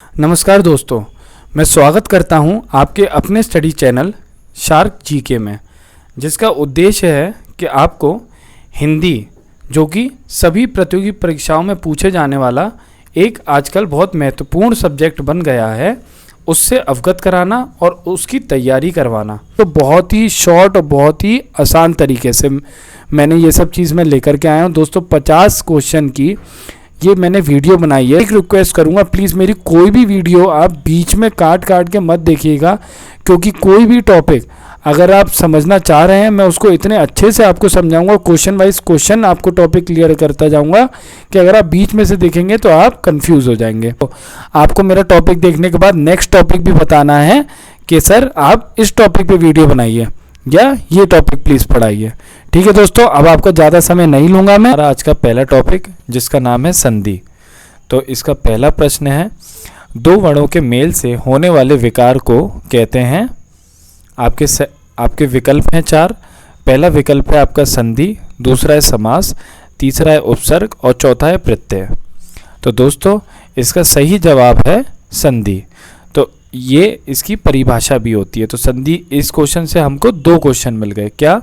नमस्कार दोस्तों, मैं स्वागत करता हूं आपके अपने स्टडी चैनल शार्क जीके में, जिसका उद्देश्य है कि आपको हिंदी, जो कि सभी प्रतियोगी परीक्षाओं में पूछे जाने वाला एक आजकल बहुत महत्वपूर्ण सब्जेक्ट बन गया है, उससे अवगत कराना और उसकी तैयारी करवाना। तो बहुत ही शॉर्ट और बहुत ही आसान तरीके से मैंने ये सब चीज़ में लेकर के आया हूँ दोस्तों। 50 क्वेश्चन की ये मैंने वीडियो बनाई है। एक रिक्वेस्ट करूंगा, प्लीज़ मेरी कोई भी वीडियो आप बीच में काट के मत देखिएगा, क्योंकि कोई भी टॉपिक अगर आप समझना चाह रहे हैं, मैं उसको इतने अच्छे से आपको समझाऊंगा, क्वेश्चन वाइज क्वेश्चन आपको टॉपिक क्लियर करता जाऊंगा कि अगर आप बीच में से देखेंगे तो आप कंफ्यूज हो जाएंगे। तो आपको मेरा टॉपिक देखने के बाद नेक्स्ट टॉपिक भी बताना है कि सर आप इस टॉपिक पे वीडियो बनाइए या ये टॉपिक प्लीज़ पढ़ाइए। ठीक है दोस्तों, अब आपका ज़्यादा समय नहीं लूँगा मैं। आज का पहला टॉपिक जिसका नाम है संधि। तो इसका पहला प्रश्न है, दो वर्णों के मेल से होने वाले विकार को कहते हैं। आपके विकल्प हैं 4। पहला विकल्प है आपका संधि, दूसरा है समास, तीसरा है उपसर्ग और चौथा है प्रत्यय। तो दोस्तों इसका सही जवाब है संधि। तो ये इसकी परिभाषा भी होती है। तो संधि, इस क्वेश्चन से हमको 2 क्वेश्चन मिल गए। क्या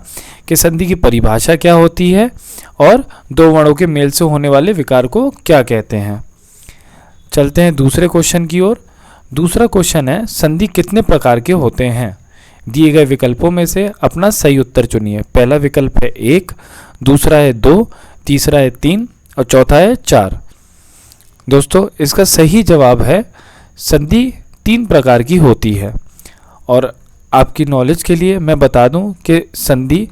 कि संधि की परिभाषा क्या होती है और दो वर्णों के मेल से होने वाले विकार को क्या कहते हैं। चलते हैं दूसरे क्वेश्चन की ओर। दूसरा क्वेश्चन है, संधि कितने प्रकार के होते हैं। दिए गए विकल्पों में से अपना सही उत्तर चुनिए। पहला विकल्प है 1, दूसरा है 2, तीसरा है 3 और चौथा है 4। दोस्तों इसका सही जवाब है संधि 3 प्रकार की होती है। और आपकी नॉलेज के लिए मैं बता दूं कि संधि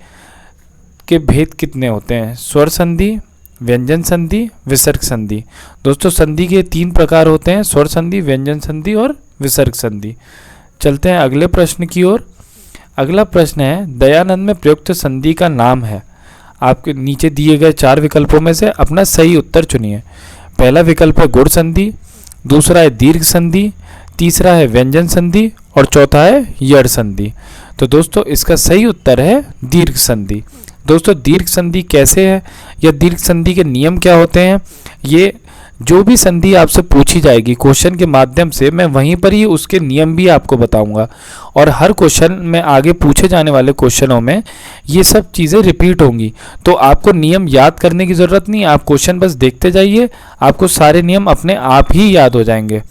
के भेद कितने होते हैं। स्वर संधि, व्यंजन संधि, विसर्ग संधि। दोस्तों संधि के 3 प्रकार होते हैं, स्वर संधि, व्यंजन संधि और विसर्ग संधि। चलते हैं अगले प्रश्न की ओर। अगला प्रश्न है, दयानंद में प्रयुक्त संधि का नाम है। आपके नीचे दिए गए 4 विकल्पों में से अपना सही उत्तर चुनिए। पहला विकल्प है गुण संधि, दूसरा है दीर्घ संधि, तीसरा है व्यंजन संधि और चौथा है यड़ संधि। तो दोस्तों इसका सही उत्तर है दीर्घ संधि। दोस्तों दीर्घ संधि कैसे है या दीर्घ संधि के नियम क्या होते हैं, ये जो भी संधि आपसे पूछी जाएगी क्वेश्चन के माध्यम से, मैं वहीं पर ही उसके नियम भी आपको बताऊंगा। और हर क्वेश्चन में आगे पूछे जाने वाले क्वेश्चनों में ये सब चीज़ें रिपीट होंगी। तो आपको नियम याद करने की ज़रूरत नहीं, आप क्वेश्चन बस देखते जाइए, आपको सारे नियम अपने आप ही याद हो जाएंगे।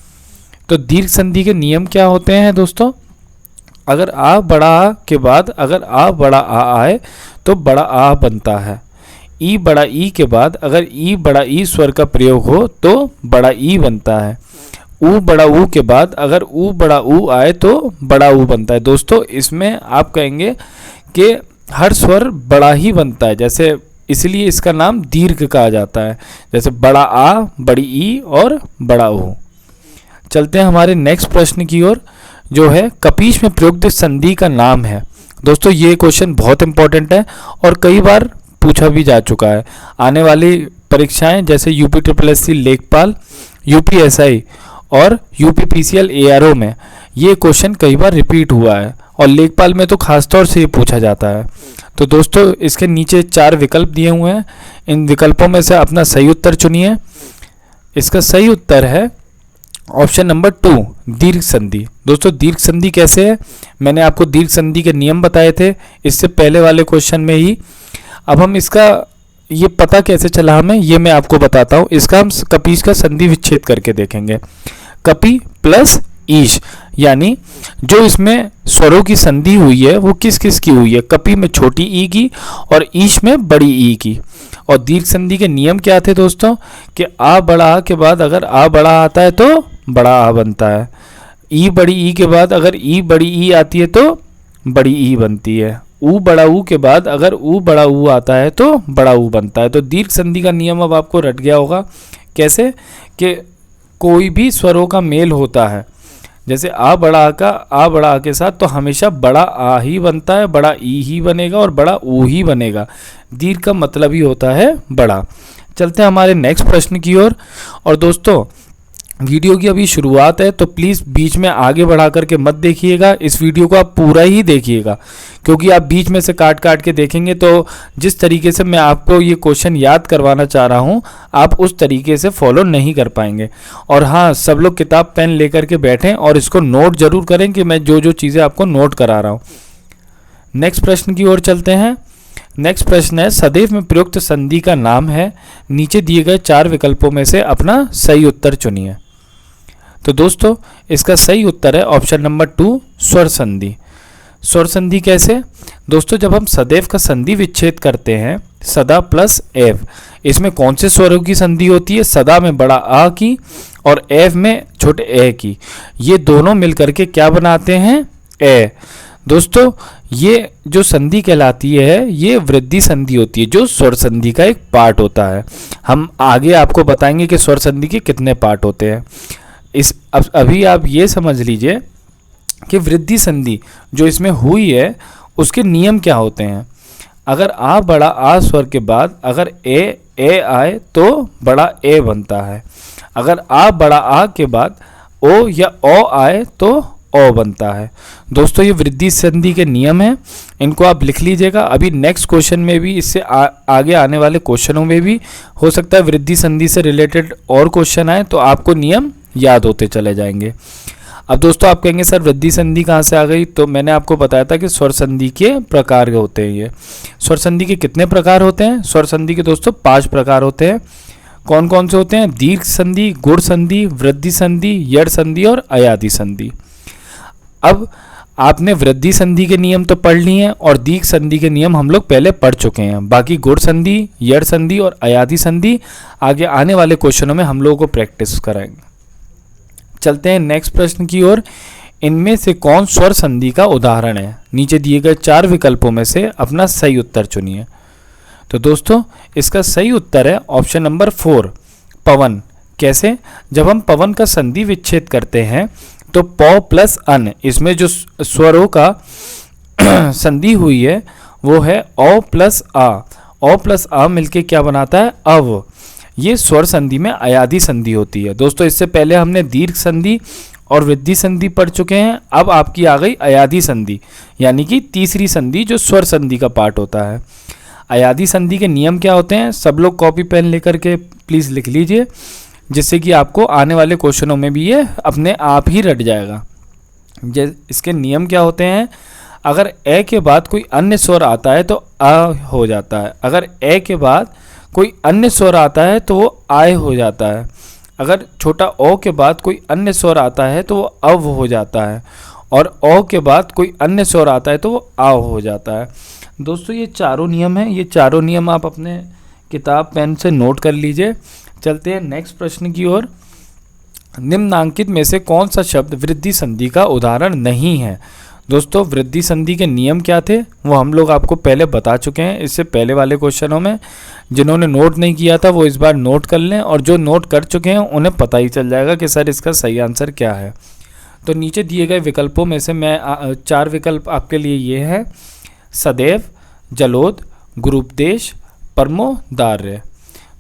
तो दीर्घ संधि के नियम क्या होते हैं दोस्तों। अगर आ बड़ा आ के बाद अगर आ बड़ा आ आए तो बड़ा आ बनता है। ई बड़ा ई के बाद अगर ई बड़ा ई स्वर का प्रयोग हो तो बड़ा ई बनता है। ऊ बड़ा ऊ के बाद अगर ऊ बड़ा ऊ आए तो बड़ा ऊ बनता है। दोस्तों इसमें आप कहेंगे कि हर स्वर बड़ा ही बनता है, जैसे इसलिए इसका नाम दीर्घ कहा जाता है, जैसे बड़ा आ, बड़ी ई और बड़ा ऊ। चलते हैं हमारे नेक्स्ट प्रश्न की ओर, जो है कपीश में प्रयुक्त संधि का नाम है। दोस्तों ये क्वेश्चन बहुत इंपॉर्टेंट है और कई बार पूछा भी जा चुका है। आने वाली परीक्षाएं जैसे UPSSC लेखपाल, UPSI और UPPCL ARO में ये क्वेश्चन कई बार रिपीट हुआ है और लेखपाल में तो खासतौर से ये पूछा जाता है। तो दोस्तों इसके नीचे 4 विकल्प दिए हुए हैं, इन विकल्पों में से अपना सही उत्तर चुनिए। इसका सही उत्तर है ऑप्शन नंबर 2, दीर्घ संधि। दोस्तों दीर्घ संधि कैसे है, मैंने आपको दीर्घ संधि के नियम बताए थे इससे पहले वाले क्वेश्चन में ही। अब हम इसका ये पता कैसे चला हमें, ये मैं आपको बताता हूँ। इसका हम कपीश का संधि विच्छेद करके देखेंगे। कपि प्लस ईश, यानी जो इसमें स्वरों की संधि हुई है वो किस किस की हुई है। कपि में छोटी ई की और ईश में बड़ी ई की। और दीर्घ संधि के नियम क्या थे दोस्तों, कि आ बड़ा आ के बाद अगर आ बड़ा आता है तो बड़ा आ बनता है। ई बड़ी ई के बाद अगर ई बड़ी ई आती है तो बड़ी ई बनती है। ऊ बड़ा ऊ के बाद अगर ऊ बड़ा ऊ आता है तो बड़ा ऊ बनता है। तो दीर्घ संधि का नियम अब आपको रट गया होगा। कैसे कि कोई भी स्वरों का मेल होता है, जैसे आ बड़ा आ के साथ तो हमेशा बड़ा आ ही बनता है, बड़ा ई ही बनेगा और बड़ा ऊ ही बनेगा। दीर्घ का मतलब ही होता है बड़ा। चलते हैं हमारे नेक्स्ट प्रश्न की ओर। और दोस्तों वीडियो की अभी शुरुआत है, तो प्लीज़ बीच में आगे बढ़ा करके मत देखिएगा। इस वीडियो को आप पूरा ही देखिएगा, क्योंकि आप बीच में से काट काट के देखेंगे तो जिस तरीके से मैं आपको ये क्वेश्चन याद करवाना चाह रहा हूँ आप उस तरीके से फॉलो नहीं कर पाएंगे। और हाँ, सब लोग किताब पेन लेकर के बैठें और इसको नोट जरूर करें कि मैं जो जो चीज़ें आपको नोट करा रहा हूँ। नेक्स्ट प्रश्न की ओर चलते हैं। नेक्स्ट प्रश्न है, सदैव में प्रयुक्त संधि का नाम है, नीचे दिए गए 4 विकल्पों में से अपना सही उत्तर चुनिए। तो दोस्तों इसका सही उत्तर है ऑप्शन नंबर 2, स्वर संधि। स्वर संधि कैसे? दोस्तों जब हम सदैव का संधि विच्छेद करते हैं, सदा प्लस एव, इसमें कौन से स्वरों की संधि होती है? सदा में बड़ा आ की और एव में छोटे ए की। ये दोनों मिलकर के क्या बनाते हैं? ए। दोस्तों ये जो संधि कहलाती है ये वृद्धि संधि होती है, जो स्वर संधि का एक पार्ट होता है। हम आगे आपको बताएंगे कि स्वर संधि के कितने पार्ट होते हैं। अभी आप ये समझ लीजिए कि वृद्धि संधि जो इसमें हुई है उसके नियम क्या होते हैं। अगर आ बड़ा आ स्वर के बाद अगर ए आए तो बड़ा ए बनता है। अगर आ बड़ा आ के बाद ओ या ओ आए तो ओ बनता है। दोस्तों ये वृद्धि संधि के नियम हैं, इनको आप लिख लीजिएगा। अभी नेक्स्ट क्वेश्चन में भी इससे आगे आने वाले क्वेश्चनों में भी हो सकता है वृद्धि संधि से रिलेटेड और क्वेश्चन आए, तो आपको नियम याद होते चले जाएंगे। अब दोस्तों आप कहेंगे सर वृद्धि संधि कहाँ से आ गई? तो मैंने आपको बताया था कि स्वर संधि के प्रकार होते हैं। ये स्वर संधि के कितने प्रकार होते हैं? स्वर संधि के दोस्तों 5 प्रकार होते हैं। कौन कौन से होते हैं? दीर्घ संधि, गुण संधि, वृद्धि संधि, यड़ संधि और अयादि संधि। अब आपने वृद्धि संधि के नियम तो पढ़ लिए हैं और दीर्घ संधि के नियम हम लोग पहले पढ़ चुके हैं। बाकी गुण संधि, यड़ संधि और अयादि संधि आगे आने वाले क्वेश्चनों में हम लोगों को प्रैक्टिस कराएंगे। चलते हैं नेक्स्ट प्रश्न की ओर। इनमें से कौन स्वर संधि का उदाहरण है? नीचे दिए गए 4 विकल्पों में से अपना सही उत्तर चुनिए। तो दोस्तों इसका सही उत्तर है ऑप्शन नंबर 4, पवन। कैसे? जब हम पवन का संधि विच्छेद करते हैं तो प प्लस अन, इसमें जो स्वरों का संधि हुई है वो है ओ प्लस आ। ओ प्लस आ मिलके क्या बनाता है? अव। ये स्वर संधि में अयादि संधि होती है। दोस्तों इससे पहले हमने दीर्घ संधि और वृद्धि संधि पढ़ चुके हैं। अब आपकी आ गई अयादि संधि, यानी कि तीसरी संधि जो स्वर संधि का पार्ट होता है। अयादि संधि के नियम क्या होते हैं? सब लोग कॉपी पेन लेकर के प्लीज़ लिख लीजिए, जिससे कि आपको आने वाले क्वेश्चनों में भी ये अपने आप ही रट जाएगा। इसके नियम क्या होते हैं? अगर ए के बाद कोई अन्य स्वर आता है तो आ हो जाता है। अगर ए के बाद कोई अन्य स्वर आता है तो वो आय हो जाता है। अगर छोटा ओ के बाद कोई अन्य स्वर आता है तो वो अव हो जाता है। और ओ के बाद कोई अन्य स्वर आता है तो वो आव हो जाता है। दोस्तों ये चारों नियम हैं, ये चारों नियम आप अपने किताब पेन से नोट कर लीजिए। चलते हैं नेक्स्ट प्रश्न की ओर। निम्नांकित में से कौन सा शब्द वृद्धि संधि का उदाहरण नहीं है? दोस्तों वृद्धि संधि के नियम क्या थे वो हम लोग आपको पहले बता चुके हैं इससे पहले वाले क्वेश्चनों में। जिन्होंने नोट नहीं किया था वो इस बार नोट कर लें, और जो नोट कर चुके हैं उन्हें पता ही चल जाएगा कि सर इसका सही आंसर क्या है। तो नीचे दिए गए विकल्पों में से मैं 4 विकल्प आपके लिए ये है, सदैव, जलोद, गुरूपदेश, परमोदार्य।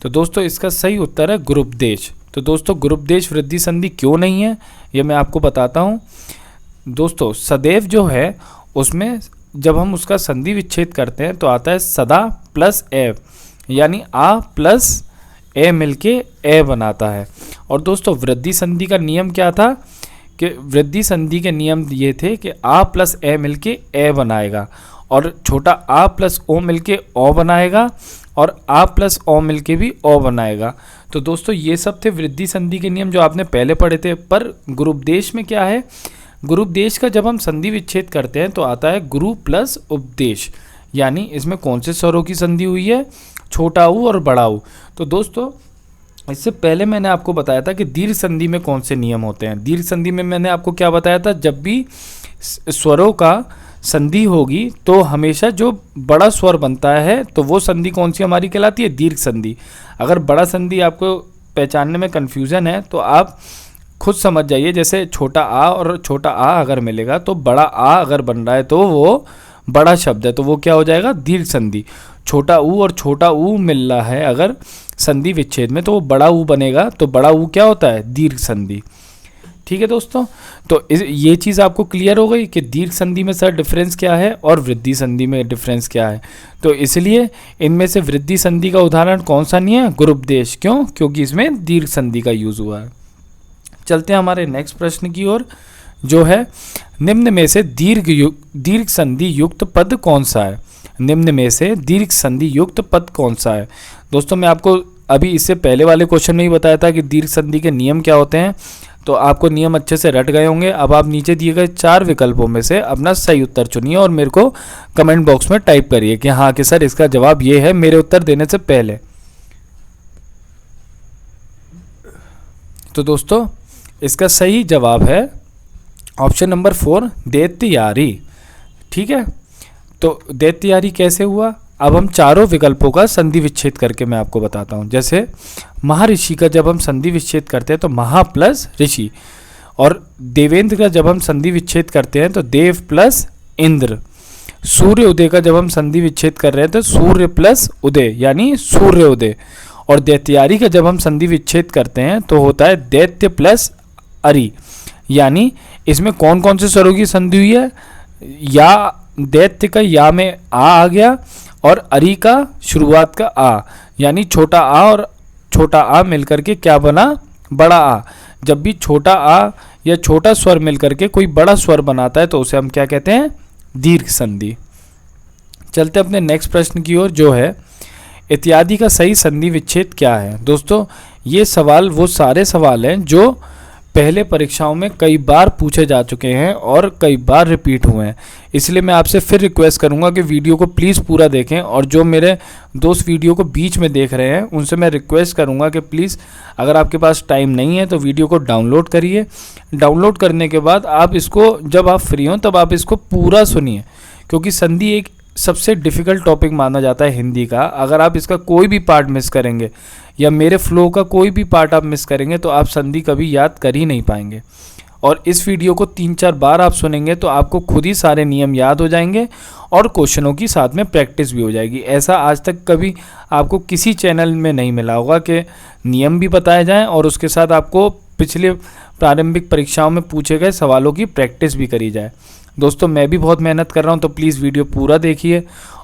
तो दोस्तों इसका सही उत्तर है गुरूपदेश। तो दोस्तों गुरूपदेश वृद्धि संधि क्यों नहीं है ये मैं आपको बताता हूँ। दोस्तों सदैव जो है उसमें जब हम उसका संधि विच्छेद करते हैं तो आता है सदा प्लस एव, यानी आ प्लस ए मिलके ए बनाता है। और दोस्तों वृद्धि संधि का नियम क्या था कि वृद्धि संधि के नियम ये थे कि आ प्लस ए मिलके ए बनाएगा, और छोटा आ प्लस ओ मिलके ओ बनाएगा, और आ प्लस ओ मिलके भी ओ बनाएगा। तो दोस्तों ये सब थे वृद्धि संधि के नियम जो आपने पहले पढ़े थे। पर गुरूपदेश में क्या है? गुरूपदेश का जब हम संधि विच्छेद करते हैं तो आता है गुरु प्लस उपदेश, यानी इसमें कौन से स्वरों की संधि हुई है? छोटा ऊ और बड़ा ऊ। तो दोस्तों इससे पहले मैंने आपको बताया था कि दीर्घ संधि में कौन से नियम होते हैं। दीर्घ संधि में मैंने आपको क्या बताया था? जब भी स्वरों का संधि होगी तो हमेशा जो बड़ा स्वर बनता है तो वो संधि कौन सी हमारी कहलाती है? दीर्घ संधि। अगर बड़ा संधि आपको पहचानने में कन्फ्यूज़न है तो आप खुद समझ जाइए, जैसे छोटा आ और छोटा आ अगर मिलेगा तो बड़ा आ अगर बन रहा है तो वो बड़ा शब्द है, तो वो क्या हो जाएगा? दीर्घ संधि। छोटा ऊ और छोटा ऊ मिल रहा है अगर संधि विच्छेद में, तो वो बड़ा ऊ बनेगा। तो बड़ा ऊ क्या होता है? दीर्घ संधि। ठीक है दोस्तों, तो ये चीज़ आपको क्लियर हो गई कि दीर्घ संधि में सर डिफरेंस क्या है और वृद्धि संधि में डिफरेंस क्या है। तो इसलिए इनमें से वृद्धि संधि का उदाहरण कौन सा नहीं है? गुरूपदेश। क्यों? क्योंकि इसमें दीर्घ संधि का यूज हुआ है। चलते हैं हमारे नेक्स्ट प्रश्न की ओर, जो है निम्न में से दीर्घ संधि युक्त पद कौन सा है? निम्न में से दीर्घ संधि युक्त पद कौन सा है? दोस्तों मैं आपको अभी इससे पहले वाले क्वेश्चन में ही बताया था कि दीर्घ संधि के नियम क्या होते हैं, तो आपको नियम अच्छे से रट गए होंगे। अब आप नीचे दिए गए 4 विकल्पों में से अपना सही उत्तर चुनिए और मेरे को कमेंट बॉक्स में टाइप करिए कि हाँ कि सर इसका जवाब ये है, मेरे उत्तर देने से पहले। तो दोस्तों इसका सही जवाब है ऑप्शन नंबर 4, दैत्यारी। ठीक है, तो दैत्यारी कैसे हुआ? अब हम चारों विकल्पों का संधि विच्छेद करके मैं आपको बताता हूँ। जैसे महर्षि का जब हम संधि विच्छेद करते हैं तो महा प्लस ऋषि, और देवेंद्र का जब हम संधि विच्छेद करते हैं तो देव प्लस इंद्र। सूर्य उदय का जब हम संधि विच्छेद कर रहे हैं तो सूर्य प्लस उदय यानी सूर्य उदय। और दैत्यारी का जब हम संधि विच्छेद करते हैं तो होता है दैत्य प्लस अरि। यानी इसमें कौन कौन से स्वरों की संधि हुई है? या दैत्य का या में आ गया और अरि का शुरुआत का आ, यानी छोटा आ और छोटा आ मिलकर के क्या बना? बड़ा आ। जब भी छोटा आ या छोटा स्वर मिलकर के कोई बड़ा स्वर बनाता है तो उसे हम क्या कहते हैं? दीर्घ संधि। चलते अपने नेक्स्ट प्रश्न की ओर, जो है इत्यादि का सही संधि विच्छेद क्या है? दोस्तों ये सवाल वो सारे सवाल हैं जो पहले परीक्षाओं में कई बार पूछे जा चुके हैं और कई बार रिपीट हुए हैं। इसलिए मैं आपसे फिर रिक्वेस्ट करूंगा कि वीडियो को प्लीज़ पूरा देखें, और जो मेरे दोस्त वीडियो को बीच में देख रहे हैं उनसे मैं रिक्वेस्ट करूंगा कि प्लीज़ अगर आपके पास टाइम नहीं है तो वीडियो को डाउनलोड करिए। डाउनलोड करने के बाद आप इसको जब आप फ्री हों तब आप इसको पूरा सुनिए, क्योंकि संधि एक सबसे डिफ़िकल्ट टॉपिक माना जाता है हिंदी का। अगर आप इसका कोई भी पार्ट मिस करेंगे या मेरे फ्लो का कोई भी पार्ट आप मिस करेंगे तो आप संधि कभी याद कर ही नहीं पाएंगे। और इस वीडियो को 3-4 बार आप सुनेंगे तो आपको खुद ही सारे नियम याद हो जाएंगे और क्वेश्चनों की साथ में प्रैक्टिस भी हो जाएगी। ऐसा आज तक कभी आपको किसी चैनल में नहीं मिला होगा कि नियम भी बताए जाएँ और उसके साथ आपको पिछले प्रारंभिक परीक्षाओं में पूछे गए सवालों की प्रैक्टिस भी करी जाए। दोस्तों मैं भी बहुत मेहनत कर रहा हूँ, तो प्लीज़ वीडियो पूरा देखिए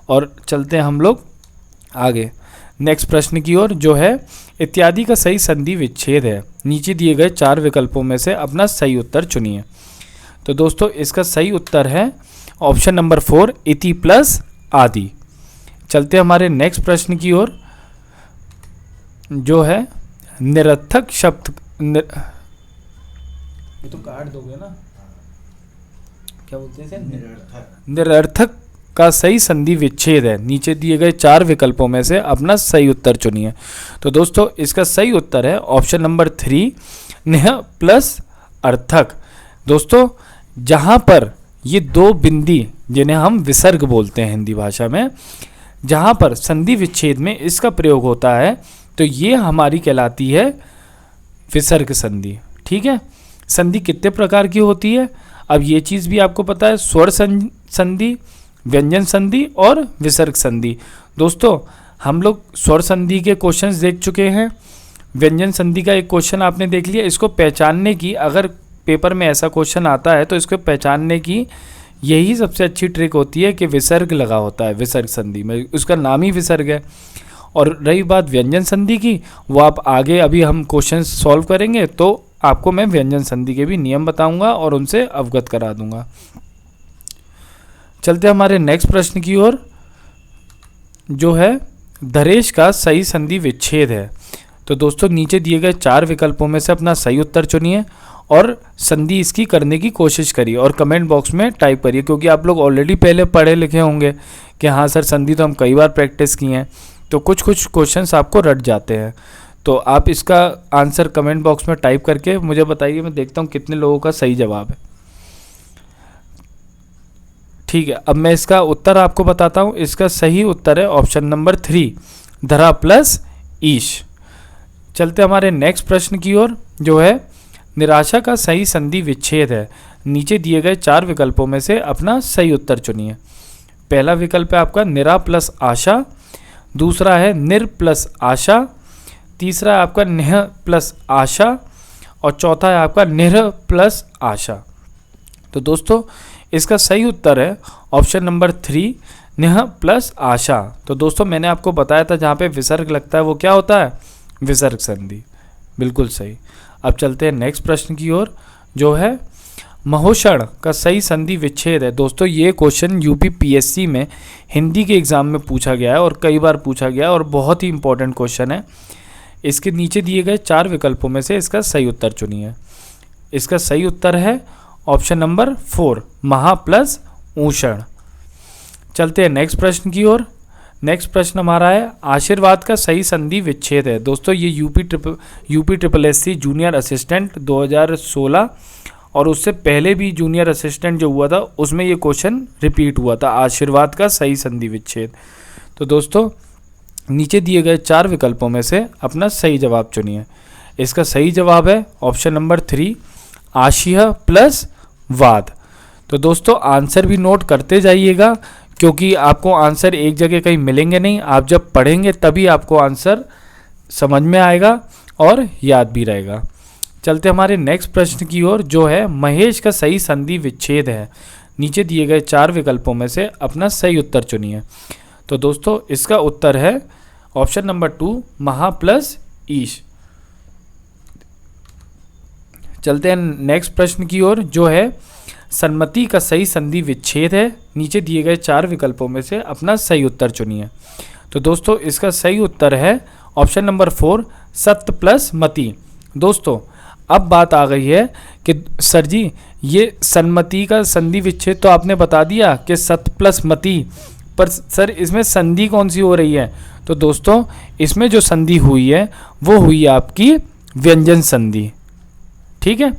और चलते हैं हम लोग आगे नेक्स्ट प्रश्न की ओर, जो है इत्यादि का सही संधि विच्छेद है। नीचे दिए गए 4 विकल्पों में से अपना सही उत्तर चुनिए। तो दोस्तों इसका सही उत्तर है ऑप्शन नंबर 4, इति प्लस आदि। चलते हमारे नेक्स्ट प्रश्न की ओर, जो है निरर्थक शब्द ये तो काट दोगे ना, क्या बोलते हैं? निरर्थक का सही संधि विच्छेद है। नीचे दिए गए 4 विकल्पों में से अपना सही उत्तर चुनिए। तो दोस्तों इसका सही उत्तर है ऑप्शन नंबर 3, निह प्लस अर्थक। दोस्तों जहाँ पर ये 2 बिंदी जिन्हें हम विसर्ग बोलते हैं हिंदी भाषा में, जहाँ पर संधि विच्छेद में इसका प्रयोग होता है तो ये हमारी कहलाती है विसर्ग संधि। ठीक है, संधि कितने प्रकार की होती है अब ये चीज़ भी आपको पता है, स्वर संधि, व्यंजन संधि और विसर्ग संधि। दोस्तों हम लोग स्वर संधि के क्वेश्चंस देख चुके हैं, व्यंजन संधि का एक क्वेश्चन आपने देख लिया। इसको पहचानने की, अगर पेपर में ऐसा क्वेश्चन आता है तो इसको पहचानने की यही सबसे अच्छी ट्रिक होती है कि विसर्ग लगा होता है विसर्ग संधि में, उसका नाम ही विसर्ग है। और रही बात व्यंजन संधि की, वो आप आगे अभी हम क्वेश्चन सॉल्व करेंगे तो आपको मैं व्यंजन संधि के भी नियम बताऊंगा और उनसे अवगत करा दूंगा। चलते हमारे नेक्स्ट प्रश्न की ओर, जो है धरेश का सही संधि विच्छेद है। तो दोस्तों नीचे दिए गए 4 विकल्पों में से अपना सही उत्तर चुनिए और संधि इसकी करने की कोशिश करिए और कमेंट बॉक्स में टाइप करिए, क्योंकि आप लोग ऑलरेडी पहले पढ़े लिखे होंगे कि हाँ सर संधि तो हम कई बार प्रैक्टिस किए हैं, तो कुछ क्वेश्चंस आपको रट जाते हैं। तो आप इसका आंसर कमेंट बॉक्स में टाइप करके मुझे बताइए, मैं देखता हूँ कितने लोगों का सही जवाब है। ठीक है, अब मैं इसका उत्तर आपको बताता हूँ। इसका सही उत्तर है ऑप्शन नंबर 3, धरा प्लस ईश। चलते हमारे नेक्स्ट प्रश्न की ओर, जो है निराशा का सही संधि विच्छेद है। नीचे दिए गए 4 विकल्पों में से अपना सही उत्तर चुनिए। पहला विकल्प है आपका निरा प्लस आशा, दूसरा है निर प्लस आशा, तीसरा है आपका नेह प्लस आशा और चौथा है आपका निर प्लस आशा। तो दोस्तों इसका सही उत्तर है ऑप्शन नंबर 3 नेह प्लस आशा। तो दोस्तों मैंने आपको बताया था जहाँ पे विसर्ग लगता है वो क्या होता है, विसर्ग संधि। बिल्कुल सही। अब चलते हैं नेक्स्ट प्रश्न की ओर, जो है महोषण का सही संधि विच्छेद है। दोस्तों ये क्वेश्चन यूपी पीएससी में हिंदी के एग्ज़ाम में पूछा गया है और कई बार पूछा गया है और बहुत ही इंपॉर्टेंट क्वेश्चन है। इसके नीचे दिए गए 4 विकल्पों में से इसका सही उत्तर चुनिए। इसका सही उत्तर है ऑप्शन नंबर 4 महा प्लस ऊषण। चलते हैं नेक्स्ट प्रश्न की ओर। नेक्स्ट प्रश्न हमारा है आशीर्वाद का सही संधि विच्छेद है। दोस्तों ये UP triple SC junior assistant 2016 और उससे पहले भी जूनियर असिस्टेंट जो हुआ था उसमें ये क्वेश्चन रिपीट हुआ था, आशीर्वाद का सही संधि विच्छेद। तो दोस्तों नीचे दिए गए 4 विकल्पों में से अपना सही जवाब चुनिए। इसका सही जवाब है ऑप्शन नंबर 3 आशीह प्लस वाद। तो दोस्तों आंसर भी नोट करते जाइएगा क्योंकि आपको आंसर एक जगह कहीं मिलेंगे नहीं, आप जब पढ़ेंगे तभी आपको आंसर समझ में आएगा और याद भी रहेगा। चलते हमारे नेक्स्ट प्रश्न की ओर, जो है महेश का सही संधि विच्छेद है। नीचे दिए गए 4 विकल्पों में से अपना सही उत्तर चुनिए। तो दोस्तों इसका उत्तर है ऑप्शन नंबर 2 महा प्लस ईश। चलते हैं नेक्स्ट प्रश्न की ओर, जो है सन्मति का सही संधि विच्छेद है। नीचे दिए गए 4 विकल्पों में से अपना सही उत्तर चुनिए। तो दोस्तों इसका सही उत्तर है ऑप्शन नंबर 4 सत्य प्लस मति। दोस्तों अब बात आ गई है कि सर जी ये सन्मति का संधि विच्छेद तो आपने बता दिया कि सत्य प्लस मति, पर सर इसमें संधि कौन सी हो रही है? तो दोस्तों इसमें जो संधि हुई है वो हुई आपकी व्यंजन संधि। ठीक है,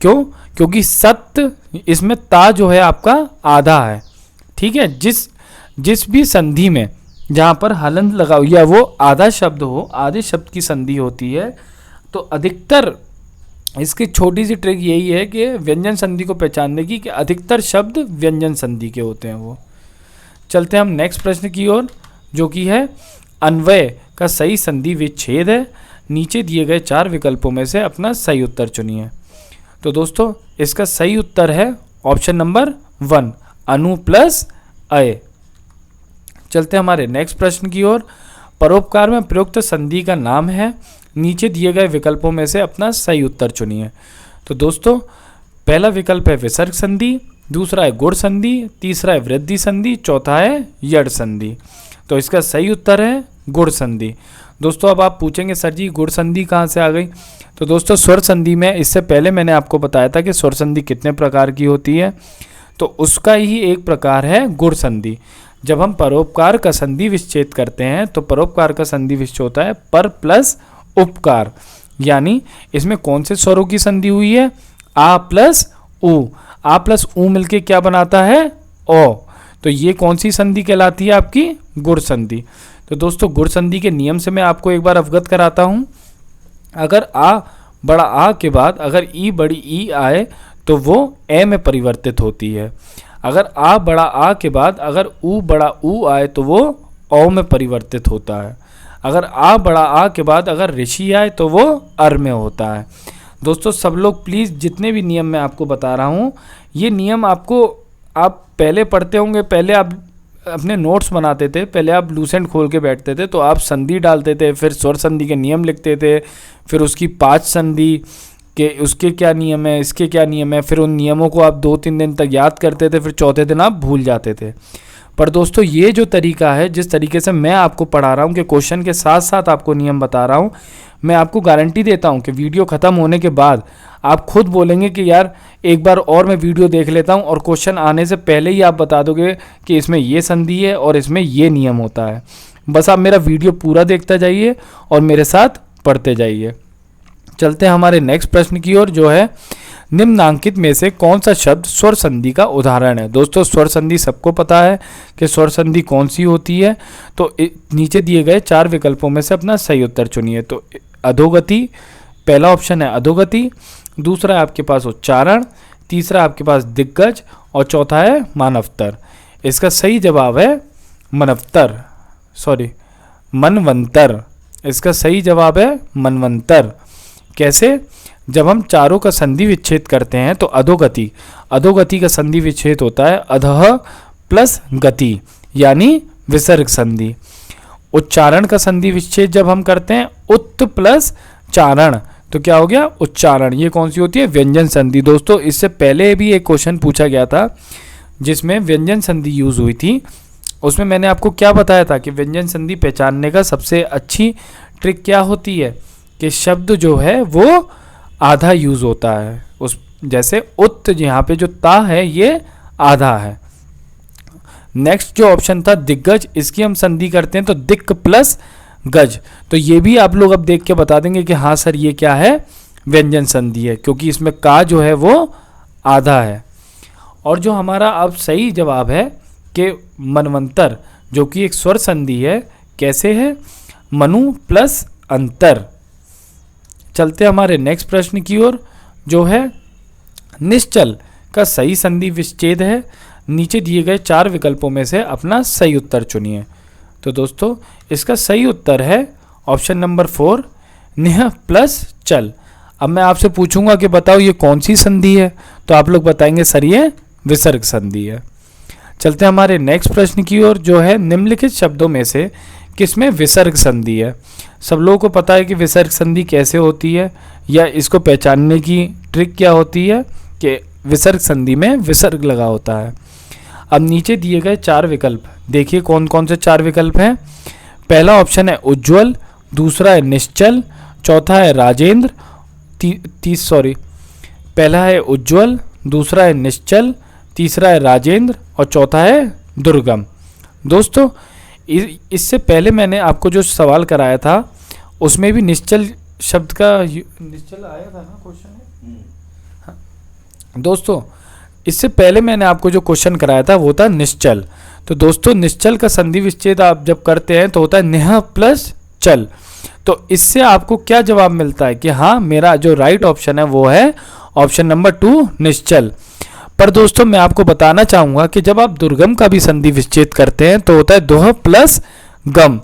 क्यों? क्योंकि सत्य इसमें ता जो है आपका आधा है। ठीक है, जिस भी संधि में जहाँ पर हलंत लगा हो या वो आधा शब्द हो, आधे शब्द की संधि होती है, तो अधिकतर इसकी छोटी सी ट्रिक यही है कि व्यंजन संधि को पहचानने की कि अधिकतर शब्द व्यंजन संधि के होते हैं वो। चलते हैं हम नेक्स्ट प्रश्न की ओर, जो कि है अन्वय का सही संधि विच्छेद है। नीचे दिए गए 4 विकल्पों में से अपना सही उत्तर चुनिए। तो दोस्तों इसका सही उत्तर है ऑप्शन नंबर 1 अनु प्लस अय। चलते हैं हमारे नेक्स्ट प्रश्न की ओर। परोपकार में प्रयुक्त संधि का नाम है। नीचे दिए गए विकल्पों में से अपना सही उत्तर चुनिए। तो दोस्तों पहला विकल्प है विसर्ग संधि, दूसरा है गुण संधि, तीसरा है वृद्धि संधि, चौथा है यड़ संधि। तो इसका सही उत्तर है गुण संधि। दोस्तों अब आप पूछेंगे सर जी गुण संधि कहाँ से आ गई? तो दोस्तों स्वर संधि में इससे पहले मैंने आपको बताया था कि स्वर संधि कितने प्रकार की होती है, तो उसका ही एक प्रकार है गुण संधि। जब हम परोपकार का संधि विच्छेद करते हैं तो परोपकार का संधि विच्छेद होता है पर प्लस उपकार, यानी इसमें कौन से स्वरों की संधि हुई है? आ प्लस उ। आ प्लस उ मिलके क्या बनाता है? ओ। तो ये कौन सी संधि कहलाती है? आपकी गुण संधि। तो दोस्तों गुण संधि के नियम से मैं आपको एक बार अवगत कराता हूँ। अगर आ बड़ा आ के बाद अगर ई बड़ी ई आए तो वो ए में परिवर्तित होती है। अगर आ बड़ा आ के बाद अगर ऊ बड़ा ऊ आए तो वो औ में परिवर्तित होता है। अगर आ बड़ा आ के बाद अगर ऋषि आए तो वो अर में होता है। दोस्तों सब लोग प्लीज़ जितने भी नियम मैं आपको बता रहा हूँ, ये नियम आपको आप पहले पढ़ते होंगे, पहले आप अपने नोट्स बनाते थे, पहले आप लूसेंट खोल के बैठते थे तो आप संधि डालते थे, फिर स्वर संधि के नियम लिखते थे, फिर उसकी 5 संधि के उसके क्या नियम है, इसके क्या नियम है, फिर उन नियमों को आप 2-3 दिन तक याद करते थे, फिर चौथे दिन आप भूल जाते थे। पर दोस्तों ये जो तरीका है, जिस तरीके से मैं आपको पढ़ा रहा हूँ कि क्वेश्चन के साथ साथ आपको नियम बता रहा हूँ, मैं आपको गारंटी देता हूँ कि वीडियो ख़त्म होने के बाद आप खुद बोलेंगे कि यार एक बार और मैं वीडियो देख लेता हूँ, और क्वेश्चन आने से पहले ही आप बता दोगे कि इसमें ये संधि है और इसमें ये नियम होता है। बस आप मेरा वीडियो पूरा देखते जाइए और मेरे साथ पढ़ते जाइए। चलते हैं हमारे नेक्स्ट प्रश्न की ओर, जो है निम्नांकित में से कौन सा शब्द स्वर संधि का उदाहरण है? दोस्तों स्वर संधि सबको पता है कि स्वर संधि कौन सी होती है, तो नीचे दिए गए 4 विकल्पों में से अपना सही उत्तर चुनिए। तो अधोगति, पहला ऑप्शन है अधोगति, दूसरा है आपके पास उच्चारण, तीसरा आपके पास दिग्गज और चौथा है मानवतर। इसका सही जवाब है मनवतर, मनवंतर। इसका सही जवाब है मनवंतर। कैसे? जब हम चारों का संधि विच्छेद करते हैं तो अधोगति, अधोगति का संधि विच्छेद होता है अधः प्लस गति, यानी विसर्ग संधि। उच्चारण का संधि विच्छेद जब हम करते हैं उत् प्लस चारण, तो क्या हो गया? उच्चारण। ये कौन सी होती है? व्यंजन संधि। दोस्तों इससे पहले भी एक क्वेश्चन पूछा गया था जिसमें व्यंजन संधि यूज हुई थी। उसमें मैंने आपको क्या बताया था कि व्यंजन संधि पहचानने का सबसे अच्छी ट्रिक क्या होती है कि शब्द जो है वो आधा यूज होता है। उस जैसे उत, यहाँ पे जो ता है ये आधा है। नेक्स्ट जो ऑप्शन था दिग्गज, इसकी हम संधि करते हैं तो दिक्क प्लस गज, तो ये भी आप लोग अब देख के बता देंगे कि हाँ सर ये क्या है? व्यंजन संधि है, क्योंकि इसमें का जो है वो आधा है। और जो हमारा अब सही जवाब है कि मनवंतर, जो कि एक स्वर संधि है। कैसे है? मनु प्लस अंतर। चलते हमारे नेक्स्ट प्रश्न की ओर, जो है निश्चल का सही संधि विच्छेद है। नीचे दिए गए 4 विकल्पों में से अपना सही उत्तर चुनिए। तो दोस्तों इसका सही उत्तर है ऑप्शन नंबर 4, निह प्लस चल। अब मैं आपसे पूछूंगा कि बताओ ये कौन सी संधि है, तो आप लोग बताएंगे सर ये विसर्ग संधि है। चलते हमारे नेक्स्ट प्रश्न की ओर, जो है निम्नलिखित शब्दों में से किसमें विसर्ग संधि है। सब लोगों को पता है कि विसर्ग संधि कैसे होती है, या इसको पहचानने की ट्रिक क्या होती है कि विसर्ग संधि में विसर्ग लगा होता है। अब नीचे दिए गए 4 विकल्प देखिए कौन कौन से 4 विकल्प हैं। पहला ऑप्शन है उज्ज्वल, दूसरा है निश्चल, चौथा है राजेंद्र, पहला है उज्ज्वल, दूसरा है निश्चल, तीसरा है राजेंद्र और चौथा है दुर्गम। दोस्तों इससे पहले मैंने आपको जो सवाल कराया था उसमें भी निश्चल शब्द का निश्चल आया था ना क्वेश्चन। हाँ दोस्तों, इससे पहले मैंने आपको जो क्वेश्चन कराया था वो था निश्चल। तो दोस्तों निश्चल का संधि विच्छेद आप जब करते हैं तो होता है निह प्लस चल। तो इससे आपको क्या जवाब मिलता है कि हाँ मेरा जो राइट ऑप्शन है वो है ऑप्शन नंबर 2 निश्चल। पर दोस्तों मैं आपको बताना चाहूंगा कि जब आप दुर्गम का भी संधि विच्छेद करते हैं तो होता है दोह प्लस गम।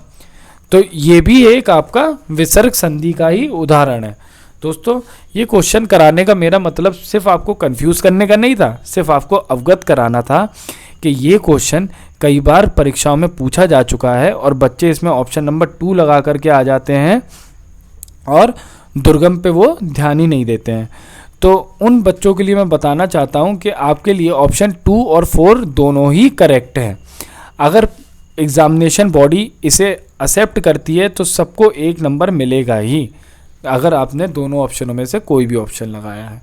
तो ये भी एक आपका विसर्ग संधि का ही उदाहरण है। दोस्तों ये क्वेश्चन कराने का मेरा मतलब सिर्फ आपको कंफ्यूज करने का नहीं था, सिर्फ आपको अवगत कराना था कि ये क्वेश्चन कई बार परीक्षाओं में पूछा जा चुका है और बच्चे इसमें ऑप्शन नंबर 2 लगा करके आ जाते हैं और दुर्गम पे वो ध्यान ही नहीं देते हैं। तो उन बच्चों के लिए मैं बताना चाहता हूं कि आपके लिए ऑप्शन 2 और 4 दोनों ही करेक्ट हैं। अगर एग्जामिनेशन बॉडी इसे एक्सेप्ट करती है तो सबको 1 नंबर मिलेगा ही, अगर आपने दोनों ऑप्शनों में से कोई भी ऑप्शन लगाया है।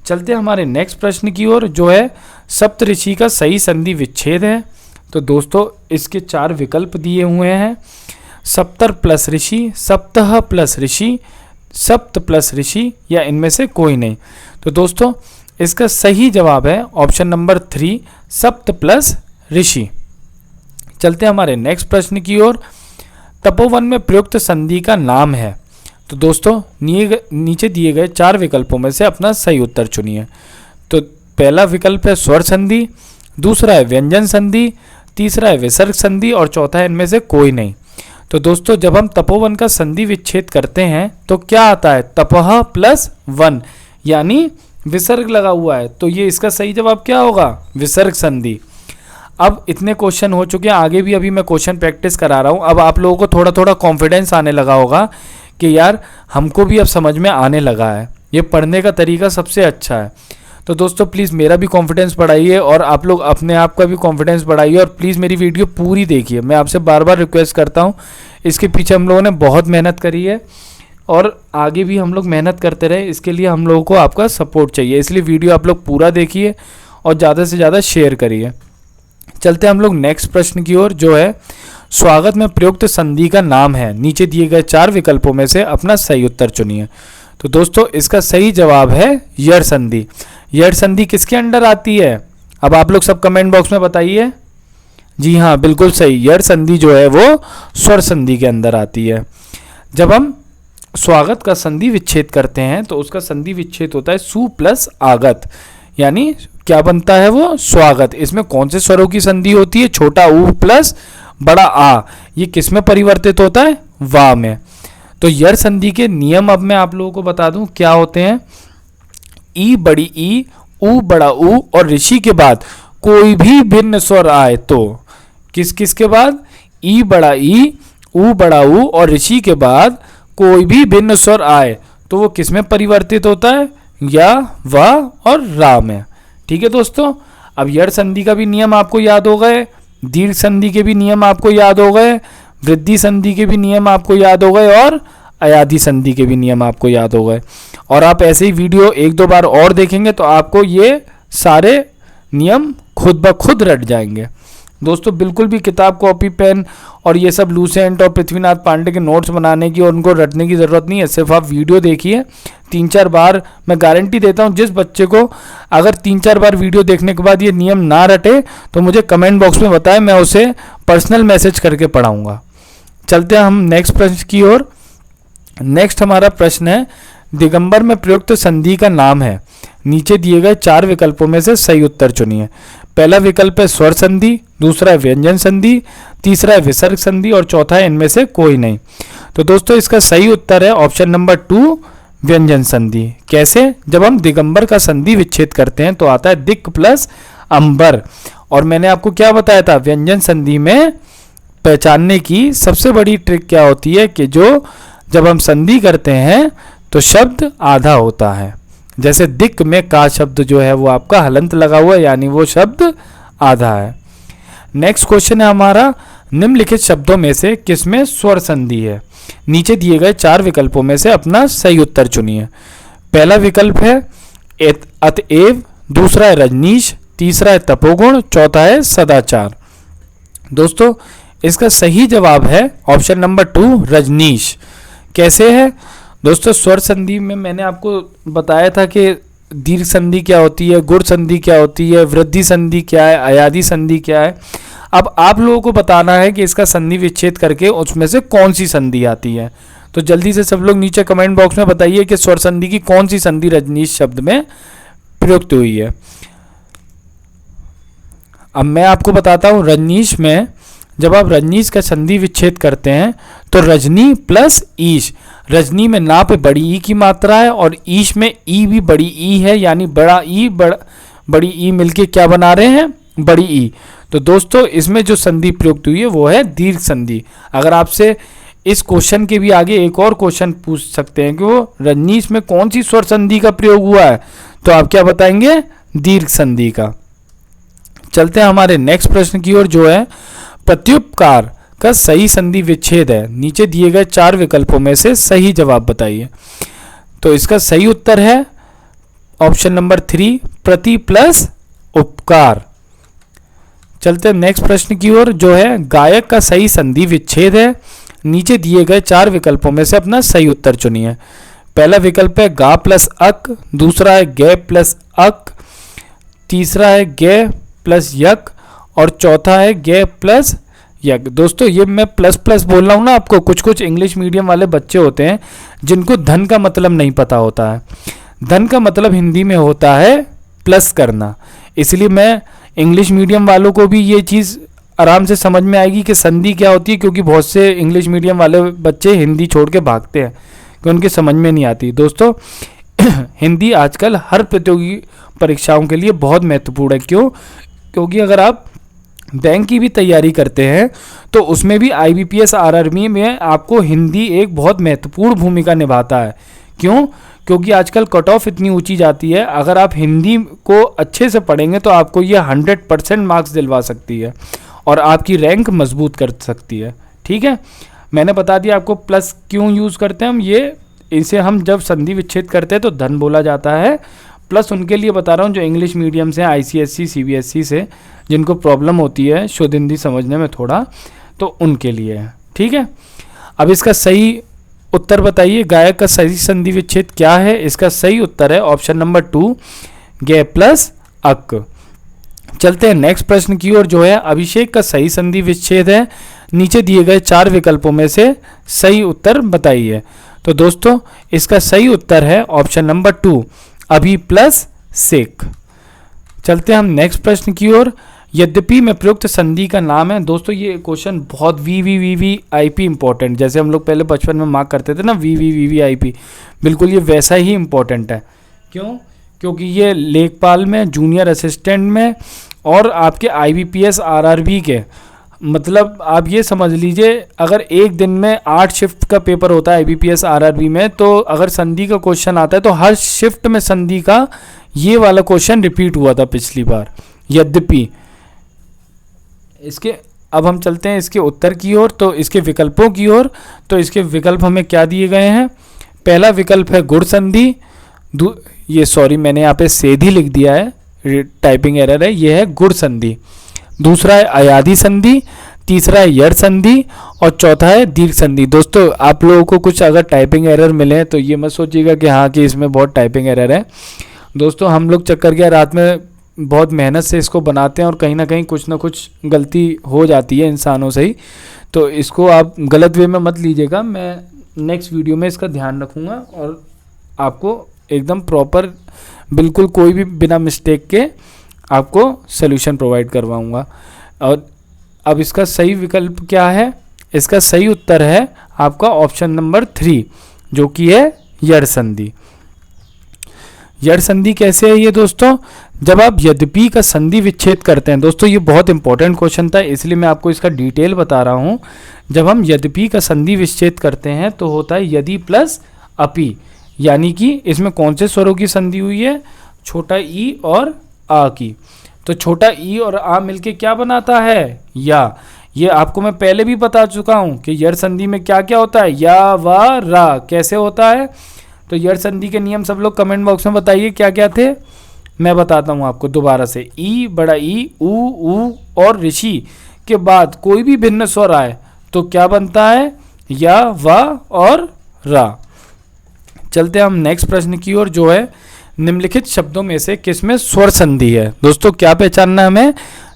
चलते हमारे नेक्स्ट प्रश्न की ओर, जो है सप्तऋषि का सही संधि विच्छेद है। तो दोस्तों इसके 4 विकल्प दिए हुए हैं, सप्तर प्लस ऋषि, सप्तह प्लस ऋषि, सप्त प्लस ऋषि या इनमें से कोई नहीं। तो दोस्तों इसका सही जवाब है ऑप्शन नंबर 3 सप्त प्लस ऋषि। चलते हमारे नेक्स्ट प्रश्न की ओर, तपोवन में प्रयुक्त संधि का नाम है। तो दोस्तों नीचे दिए गए 4 विकल्पों में से अपना सही उत्तर चुनिए। तो पहला विकल्प है स्वर संधि, दूसरा है व्यंजन संधि, तीसरा है विसर्ग संधि और चौथा है इनमें से कोई नहीं। तो दोस्तों जब हम तपोवन का संधि विच्छेद करते हैं तो क्या आता है? तपह प्लस वन, यानी विसर्ग लगा हुआ है। तो ये इसका सही जवाब क्या होगा? विसर्ग संधि। अब इतने क्वेश्चन हो चुके हैं, आगे भी अभी मैं क्वेश्चन प्रैक्टिस करा रहा हूँ। अब आप लोगों को थोड़ा थोड़ा कॉन्फिडेंस आने लगा होगा कि यार हमको भी अब समझ में आने लगा है, ये पढ़ने का तरीका सबसे अच्छा है। तो दोस्तों प्लीज़ मेरा भी कॉन्फिडेंस बढ़ाइए और आप लोग अपने आप का भी कॉन्फिडेंस बढ़ाइए और प्लीज़ मेरी वीडियो पूरी देखिए। मैं आपसे बार बार रिक्वेस्ट करता हूँ, इसके पीछे हम लोगों ने बहुत मेहनत करी है और आगे भी हम लोग मेहनत करते रहे, इसके लिए हम लोगों को आपका सपोर्ट चाहिए। इसलिए वीडियो आप लोग पूरा देखिए और ज़्यादा से ज़्यादा शेयर करिए। चलते हम लोग नेक्स्ट प्रश्न की ओर, जो है स्वागत में प्रयुक्त संधि का नाम है। नीचे दिए गए 4 विकल्पों में से अपना सही उत्तर चुनिए। तो दोस्तों इसका सही जवाब है यड़ संधि। यड़ संधि किसके अंडर आती है? अब आप लोग सब कमेंट बॉक्स में बताइए। जी हाँ बिल्कुल सही, यड़ संधि जो है वो स्वर संधि के अंदर आती है। जब हम स्वागत का संधि विच्छेद करते हैं तो उसका संधि विच्छेद होता है सु प्लस आगत, यानी क्या बनता है वो? स्वागत। इसमें कौन से स्वरों की संधि होती है? छोटा ऊ प्लस बड़ा आ, ये किस में परिवर्तित होता है? वा में। तो यड़ संधि के नियम अब मैं आप लोगों को बता दूं क्या होते हैं। ई बड़ी ई, ऊ बड़ा ऊ और ऋषि के बाद कोई भी भिन्न स्वर आए तो, किस किस के बाद? ई बड़ा ई, ऊ बड़ा ऊ और ऋषि के बाद कोई भी भिन्न स्वर आए तो वो किस में परिवर्तित होता है? या, वा और रा में। ठीक है दोस्तों, अब यड़ संधि का भी नियम आपको याद हो गए, दीर्घ संधि के भी नियम आपको याद हो गए, वृद्धि संधि के भी नियम आपको याद हो गए और अयाधि संधि के भी नियम आपको याद हो गए। और आप ऐसे ही वीडियो एक दो बार और देखेंगे तो आपको ये सारे नियम खुद ब खुद रट जाएंगे। दोस्तों बिल्कुल भी किताब, कॉपी, पेन और ये सब लूसेंट और पृथ्वीनाथ पांडे के नोट्स बनाने की और उनको रटने की ज़रूरत नहीं है। सिर्फ आप वीडियो देखिए 3-4 बार। मैं गारंटी देता हूँ जिस बच्चे को अगर 3-4 बार वीडियो देखने के बाद ये नियम ना रटे तो मुझे कमेंट बॉक्स में बताएं, मैं उसे पर्सनल मैसेज करके पढ़ाऊँगा। चलते हैं हम नेक्स्ट प्रश्न की ओर। नेक्स्ट हमारा प्रश्न है, दिगंबर में प्रयुक्त संधि का नाम है। नीचे दिए गए 4 विकल्पों में से सही उत्तर चुनिए। पहला विकल्प है स्वर संधि, दूसरा है व्यंजन संधि, तीसरा है विसर्ग संधि और चौथा है इनमें से कोई नहीं। तो दोस्तों इसका सही उत्तर है ऑप्शन नंबर 2 व्यंजन संधि। कैसे? जब हम दिगंबर का संधि विच्छेद करते हैं तो आता है दिक् प्लस अंबर। और मैंने आपको क्या बताया था, व्यंजन संधि में पहचानने की सबसे बड़ी ट्रिक क्या होती है कि जब हम संधि करते हैं तो शब्द आधा होता है। जैसे दिक् में का शब्द जो है वो आपका हलंत लगा हुआ है, यानी वो शब्द आधा है। नेक्स्ट क्वेश्चन है हमारा, निम्नलिखित शब्दों में से किसमें स्वर संधि है? नीचे दिए गए 4 विकल्पों में से अपना सही उत्तर चुनिए। पहला विकल्प है अतएव, दूसरा है रजनीश, तीसरा है तपोगुण, चौथा है सदाचार। दोस्तों इसका सही जवाब है ऑप्शन नंबर 2 रजनीश। कैसे है दोस्तों? स्वर संधि में मैंने आपको बताया था कि दीर्घ संधि क्या होती है, गुण संधि क्या होती है, वृद्धि संधि क्या है, अयाधि संधि क्या है। अब आप लोगों को बताना है कि इसका संधि विच्छेद करके उसमें से कौन सी संधि आती है। तो जल्दी से सब लोग नीचे कमेंट बॉक्स में बताइए कि स्वर संधि की कौन सी संधि रजनीश शब्द में प्रयुक्त हुई है। अब मैं आपको बताता हूँ, रजनीश में जब आप रजनीश का संधि विच्छेद करते हैं तो रजनी प्लस ईश, रजनी में ना पे बड़ी ई की मात्रा है और ईश में ई भी बड़ी ई है, यानी बड़ा ई बड़ी ई मिलके क्या बना रहे हैं? बड़ी ई। तो दोस्तों इसमें जो संधि प्रयुक्त हुई है वो है दीर्घ संधि। अगर आपसे इस क्वेश्चन के भी आगे एक और क्वेश्चन पूछ सकते हैं कि वो रजनीश में कौन सी स्वर संधि का प्रयोग हुआ है, तो आप क्या बताएंगे? दीर्घ संधि का। चलते हैं हमारे नेक्स्ट प्रश्न की ओर, जो है प्रत्युपकार का सही संधि विच्छेद है। नीचे दिए गए 4 विकल्पों में से सही जवाब बताइए। तो इसका सही उत्तर है ऑप्शन नंबर 3 प्रति प्लस उपकार। चलते हैं नेक्स्ट प्रश्न की ओर, जो है गायक का सही संधि विच्छेद है। नीचे दिए गए 4 विकल्पों में से अपना सही उत्तर चुनिए। पहला विकल्प है गा प्लस अक, दूसरा है गे प्लस अक, तीसरा है गे प्लस यक और चौथा है गे प्लस यक। दोस्तों ये मैं प्लस प्लस बोल रहा हूँ ना आपको, कुछ इंग्लिश मीडियम वाले बच्चे होते हैं जिनको धन का मतलब नहीं पता होता है। धन का मतलब हिंदी में होता है प्लस करना, इसलिए मैं इंग्लिश मीडियम वालों को भी ये चीज़ आराम से समझ में आएगी कि संधि क्या होती है, क्योंकि बहुत से इंग्लिश मीडियम वाले बच्चे हिंदी छोड़ के भागते हैं कि उनकी समझ में नहीं आती। दोस्तों हिंदी आजकल हर प्रतियोगी परीक्षाओं के लिए बहुत महत्वपूर्ण है। क्यों? क्योंकि अगर आप बैंक की भी तैयारी करते हैं तो उसमें भी IBPS RRB में आपको हिंदी एक बहुत महत्वपूर्ण भूमिका निभाता है। क्यों? क्योंकि आजकल कट ऑफ इतनी ऊंची जाती है, अगर आप हिंदी को अच्छे से पढ़ेंगे तो आपको ये 100% मार्क्स दिलवा सकती है और आपकी रैंक मजबूत कर सकती है। ठीक है, मैंने बता दिया आपको प्लस क्यों यूज़ करते हैं हम। ये इसे हम जब संधि विच्छेद करते हैं तो धन बोला जाता है। प्लस उनके लिए बता रहा हूँ जो इंग्लिश मीडियम से, ICSE CBSE से जिनको प्रॉब्लम होती है शुद्ध हिंदी समझने में थोड़ा, तो उनके लिए है। ठीक है, अब इसका सही उत्तर बताइए, गायक का सही संधि विच्छेद क्या है? इसका सही उत्तर है ऑप्शन नंबर 2 गे प्लस अक। चलते हैं नेक्स्ट प्रश्न की ओर, जो है अभिषेक का सही संधि विच्छेद है। नीचे दिए गए 4 विकल्पों में से सही उत्तर बताइए। तो दोस्तों इसका सही उत्तर है ऑप्शन नंबर 2 अभी प्लस सेक। चलते हैं हम नेक्स्ट प्रश्न की ओर, यद्यपि में प्रयुक्त संधि का नाम है। दोस्तों ये क्वेश्चन बहुत VVVVIP इंपॉर्टेंट, जैसे हम लोग पहले बचपन में मार्क करते थे ना VVVVIP, बिल्कुल ये वैसा ही इंपॉर्टेंट है। क्यों? क्योंकि ये लेखपाल में, जूनियर असिस्टेंट में और आपके IBPS RRB के, मतलब आप ये समझ लीजिए अगर एक दिन में 8 शिफ्ट का पेपर होता है IBPS RRB में, तो अगर संधि का क्वेश्चन आता है तो हर शिफ्ट में संधि का ये वाला क्वेश्चन रिपीट हुआ था पिछली बार। यद्यपि इसके अब हम चलते हैं इसके उत्तर की ओर, तो इसके विकल्पों की ओर। तो इसके विकल्प हमें क्या दिए गए हैं? पहला विकल्प है गुण संधि, ये सॉरी मैंने यहाँ पे सेधी लिख दिया है, टाइपिंग एरर है, ये है गुण संधि। दूसरा है अयाधि संधि, तीसरा है यड़ संधि और चौथा है दीर्घ संधि। दोस्तों आप लोगों को कुछ अगर टाइपिंग एरर मिले तो ये मत सोचिएगा कि हाँ कि इसमें बहुत टाइपिंग एरर है। दोस्तों हम लोग चक्कर क्या रात में बहुत मेहनत से इसको बनाते हैं और कहीं ना कहीं कुछ ना कुछ गलती हो जाती है इंसानों से ही, तो इसको आप गलत वे में मत लीजिएगा। मैं नेक्स्ट वीडियो में इसका ध्यान रखूँगा और आपको एकदम प्रॉपर, बिल्कुल कोई भी बिना मिस्टेक के आपको सॉल्यूशन प्रोवाइड करवाऊँगा। और अब इसका सही विकल्प क्या है? इसका सही उत्तर है आपका ऑप्शन नंबर 3, जो कि है यड़ संधि। यड़ संधि कैसे है ये दोस्तों? जब आप यद्यपि का संधि विच्छेद करते हैं, दोस्तों ये बहुत इंपॉर्टेंट क्वेश्चन था इसलिए मैं आपको इसका डिटेल बता रहा हूँ। जब हम यद्यपि का संधि विच्छेद करते हैं तो होता है यदि प्लस अपि, यानी कि इसमें कौन से स्वरों की संधि हुई है? छोटा ई और आ की। तो छोटा ई और आ मिलके क्या बनाता है? या। ये आपको मैं पहले भी बता चुका हूँ कि यड़ संधि में क्या क्या होता है, या व रा कैसे होता है। तो यड़ संधि के नियम सब लोग कमेंट बॉक्स में बताइए क्या क्या थे, मैं बताता हूँ आपको दोबारा से। ई, बड़ा ई, ऊ और ऋषि के बाद कोई भी भिन्न स्वर आए तो क्या बनता है? या, व और रा। चलते हम नेक्स्ट प्रश्न की ओर, जो है निम्नलिखित शब्दों में से किसमें स्वर संधि है? दोस्तों क्या पहचानना है हमें?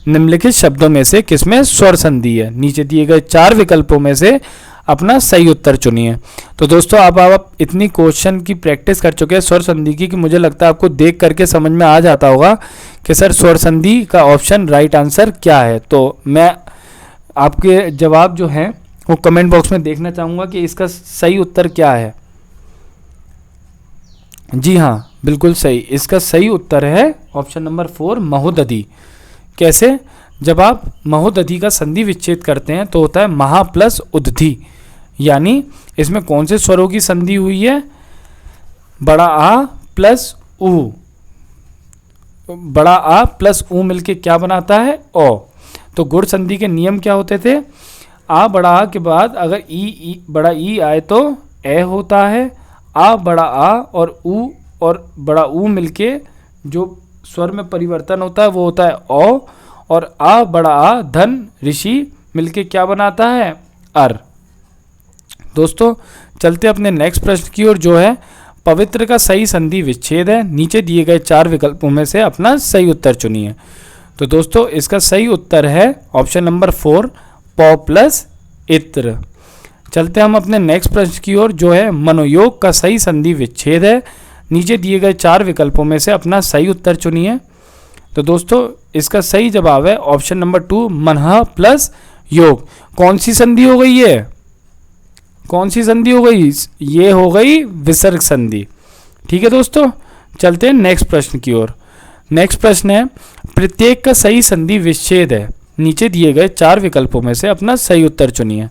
निम्नलिखित शब्दों में से किसमें स्वर संधि है? नीचे दिए गए 4 विकल्पों में से अपना सही उत्तर चुनिए। तो दोस्तों आप इतनी क्वेश्चन की प्रैक्टिस कर चुके हैं स्वर संधि की कि मुझे लगता है आपको देख करके समझ में आ जाता होगा कि सर स्वर संधि का ऑप्शन राइट आंसर क्या है। तो मैं आपके जवाब जो हैं वो कमेंट बॉक्स में देखना चाहूँगा कि इसका सही उत्तर क्या है। जी हाँ, बिल्कुल सही, इसका सही उत्तर है ऑप्शन नंबर 4 महोदधि। कैसे? जब आप महोदधि का संधि विच्छेद करते हैं तो होता है महा प्लस उदधि, यानी इसमें कौन से स्वरों की संधि हुई है? बड़ा आ प्लस ऊ, बड़ा आ प्लस ऊ मिलके क्या बनाता है? ओ। तो गुण संधि के नियम क्या होते थे? आ बड़ा आ के बाद अगर ई बड़ा ई आए तो ए होता है, आ बड़ा आ और ऊ और बड़ा ऊ मिलके जो स्वर में परिवर्तन होता है वो होता है ओ, और आ बड़ा आ धन ऋषि मिलके क्या बनाता है? अर। दोस्तों चलते अपने नेक्स्ट प्रश्न की ओर, जो है पवित्र का सही संधि विच्छेद है। नीचे दिए गए 4 विकल्पों में से अपना सही उत्तर चुनिए। तो दोस्तों इसका सही उत्तर है ऑप्शन नंबर 4 पौ प्लस इत्र। चलते हम अपने नेक्स्ट प्रश्न की ओर, जो है मनोयोग का सही संधि विच्छेद है। नीचे दिए गए 4 विकल्पों में से अपना सही उत्तर चुनिए। तो दोस्तों इसका सही जवाब है ऑप्शन नंबर 2 मनः प्लस योग। कौन सी संधि हो गई ये? कौन सी संधि हो गई? ये हो गई विसर्ग संधि। ठीक है दोस्तों, चलते हैं नेक्स्ट प्रश्न की ओर। नेक्स्ट प्रश्न है प्रत्येक का सही संधि विच्छेद है। नीचे दिए गए 4 विकल्पों में से अपना सही उत्तर चुनिए।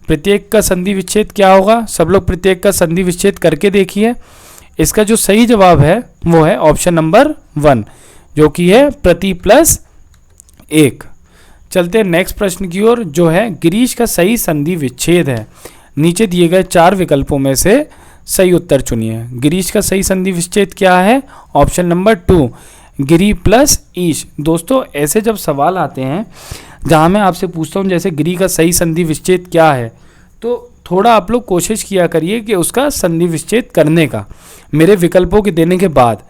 प्रत्येक का संधि विच्छेद क्या होगा? सब लोग प्रत्येक का संधि विच्छेद करके देखिए। इसका जो सही जवाब है वो है ऑप्शन नंबर 1, जो कि है प्रति प्लस 1। चलते हैं नेक्स्ट प्रश्न की ओर, जो है गिरीश का सही संधि विच्छेद है। नीचे दिए गए 4 विकल्पों में से सही उत्तर चुनिए। गिरीश का सही संधि विच्छेद क्या है? ऑप्शन नंबर 2 गिरी प्लस ईश। दोस्तों ऐसे जब सवाल आते हैं जहां मैं आपसे पूछता हूं जैसे गिरी का सही संधि विच्छेद क्या है, तो थोड़ा आप लोग कोशिश किया करिए कि उसका संधि विच्छेद करने का। मेरे विकल्पों के देने के बाद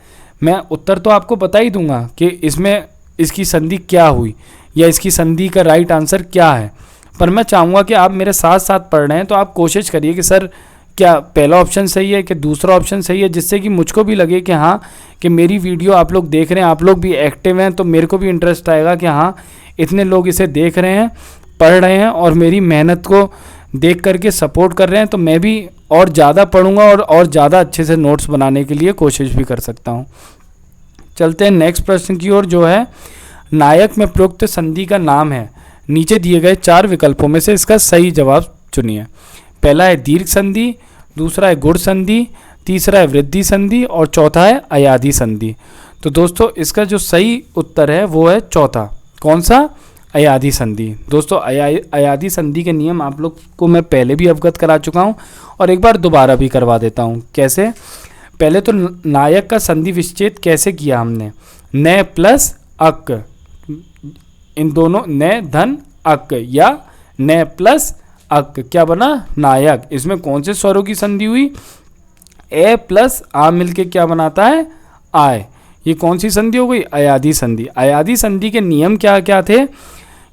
मैं उत्तर तो आपको बता ही दूंगा कि इसमें इसकी संधि क्या हुई या इसकी संधि का राइट आंसर क्या है, पर मैं चाहूँगा कि आप मेरे साथ साथ पढ़ रहे हैं तो आप कोशिश करिए कि सर क्या पहला ऑप्शन सही है कि दूसरा ऑप्शन सही है, जिससे कि मुझको भी लगे कि हाँ कि मेरी वीडियो आप लोग देख रहे हैं, आप लोग भी एक्टिव हैं, तो मेरे को भी इंटरेस्ट आएगा कि हाँ इतने लोग इसे देख रहे हैं, पढ़ रहे हैं और मेरी मेहनत को देख करके सपोर्ट कर रहे हैं, तो मैं भी और ज़्यादा पढ़ूंगा और ज़्यादा अच्छे से नोट्स बनाने के लिए कोशिश भी कर सकता हूँ। चलते हैं नेक्स्ट प्रश्न की ओर, जो है नायक में प्रयुक्त संधि का नाम है। नीचे दिए गए 4 विकल्पों में से इसका सही जवाब चुनिए। पहला है दीर्घ संधि, दूसरा है गुण संधि, तीसरा है वृद्धि संधि और चौथा है अयाधि संधि। तो दोस्तों इसका जो सही उत्तर है वो है चौथा। कौन सा? अयाधि संधि। दोस्तों अयाधि संधि के नियम आप लोग को मैं पहले भी अवगत करा चुका हूँ और एक बार दोबारा भी करवा देता हूँ। कैसे? पहले तो नायक का संधि विच्छेद कैसे किया हमने, न प्लस अक, इन दोनों न धन अक या न प्लस अक क्या बना? नायक। इसमें कौन से स्वरों की संधि हुई? ए प्लस आ मिलके क्या बनाता है? आय। ये कौन सी संधि हो गई? अयाधि संधि। अयाधि संधि के नियम क्या क्या थे?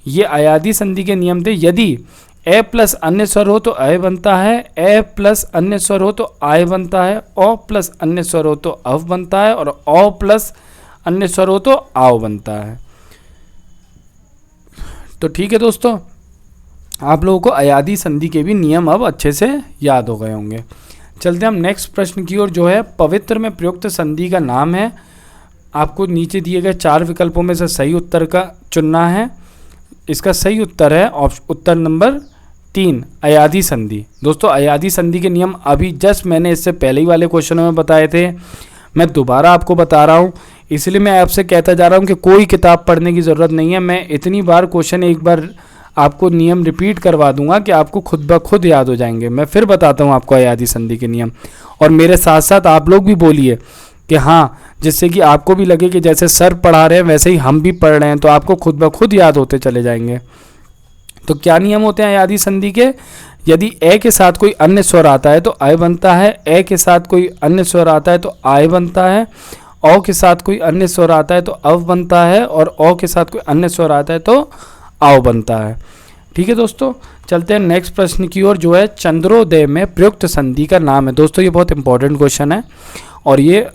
ये अयाधि संधि के नियम थे, यदि ए प्लस अन्य स्वर हो तो अय बनता है, ए प्लस अन्य स्वर हो तो आय बनता है, ओ प्लस अन्य स्वर हो तो अव बनता है और ओ प्लस अन्य स्वर हो तो आव बनता है। तो ठीक है दोस्तों, आप लोगों को अयाधि संधि के भी नियम अब अच्छे से याद हो गए होंगे। चलते हम नेक्स्ट प्रश्न की ओर, जो है पवित्र में प्रयुक्त संधि का नाम है। आपको नीचे दिए गए 4 विकल्पों में से सही उत्तर का चुनना है। इसका सही उत्तर है उत्तर नंबर 3 अयाधि संधि। दोस्तों अयाधि संधि के नियम अभी जस्ट मैंने इससे पहले ही वाले क्वेश्चनों में बताए थे, मैं दोबारा आपको बता रहा हूँ, इसलिए मैं आपसे कहता जा रहा हूँ कि कोई किताब पढ़ने की ज़रूरत नहीं है। मैं इतनी बार क्वेश्चन एक बार आपको नियम रिपीट करवा दूंगा कि आपको खुद ब खुद याद हो जाएंगे। मैं फिर बताता हूँ आपको अयाधि संधि के नियम, और मेरे साथ साथ आप लोग भी बोलिए कि हाँ, जिससे कि आपको भी लगे कि जैसे सर पढ़ा रहे हैं वैसे ही हम भी पढ़ रहे हैं, तो आपको खुद ब खुद याद होते चले जाएंगे। तो क्या नियम होते हैं अयाधि संधि के? यदि ए के साथ कोई अन्य स्वर आता है तो अय बनता है, ए के साथ कोई अन्य स्वर आता है तो आय बनता है, औ के साथ कोई अन्य स्वर आता है तो अव बनता है और औ के साथ कोई अन्य स्वर आता है तो आव बनता है। ठीक है दोस्तों, चलते हैं नेक्स्ट प्रश्न की ओर, जो है चंद्रोदय में प्रयुक्त संधि का नाम है। दोस्तों ये बहुत इंपॉर्टेंट क्वेश्चन है और ये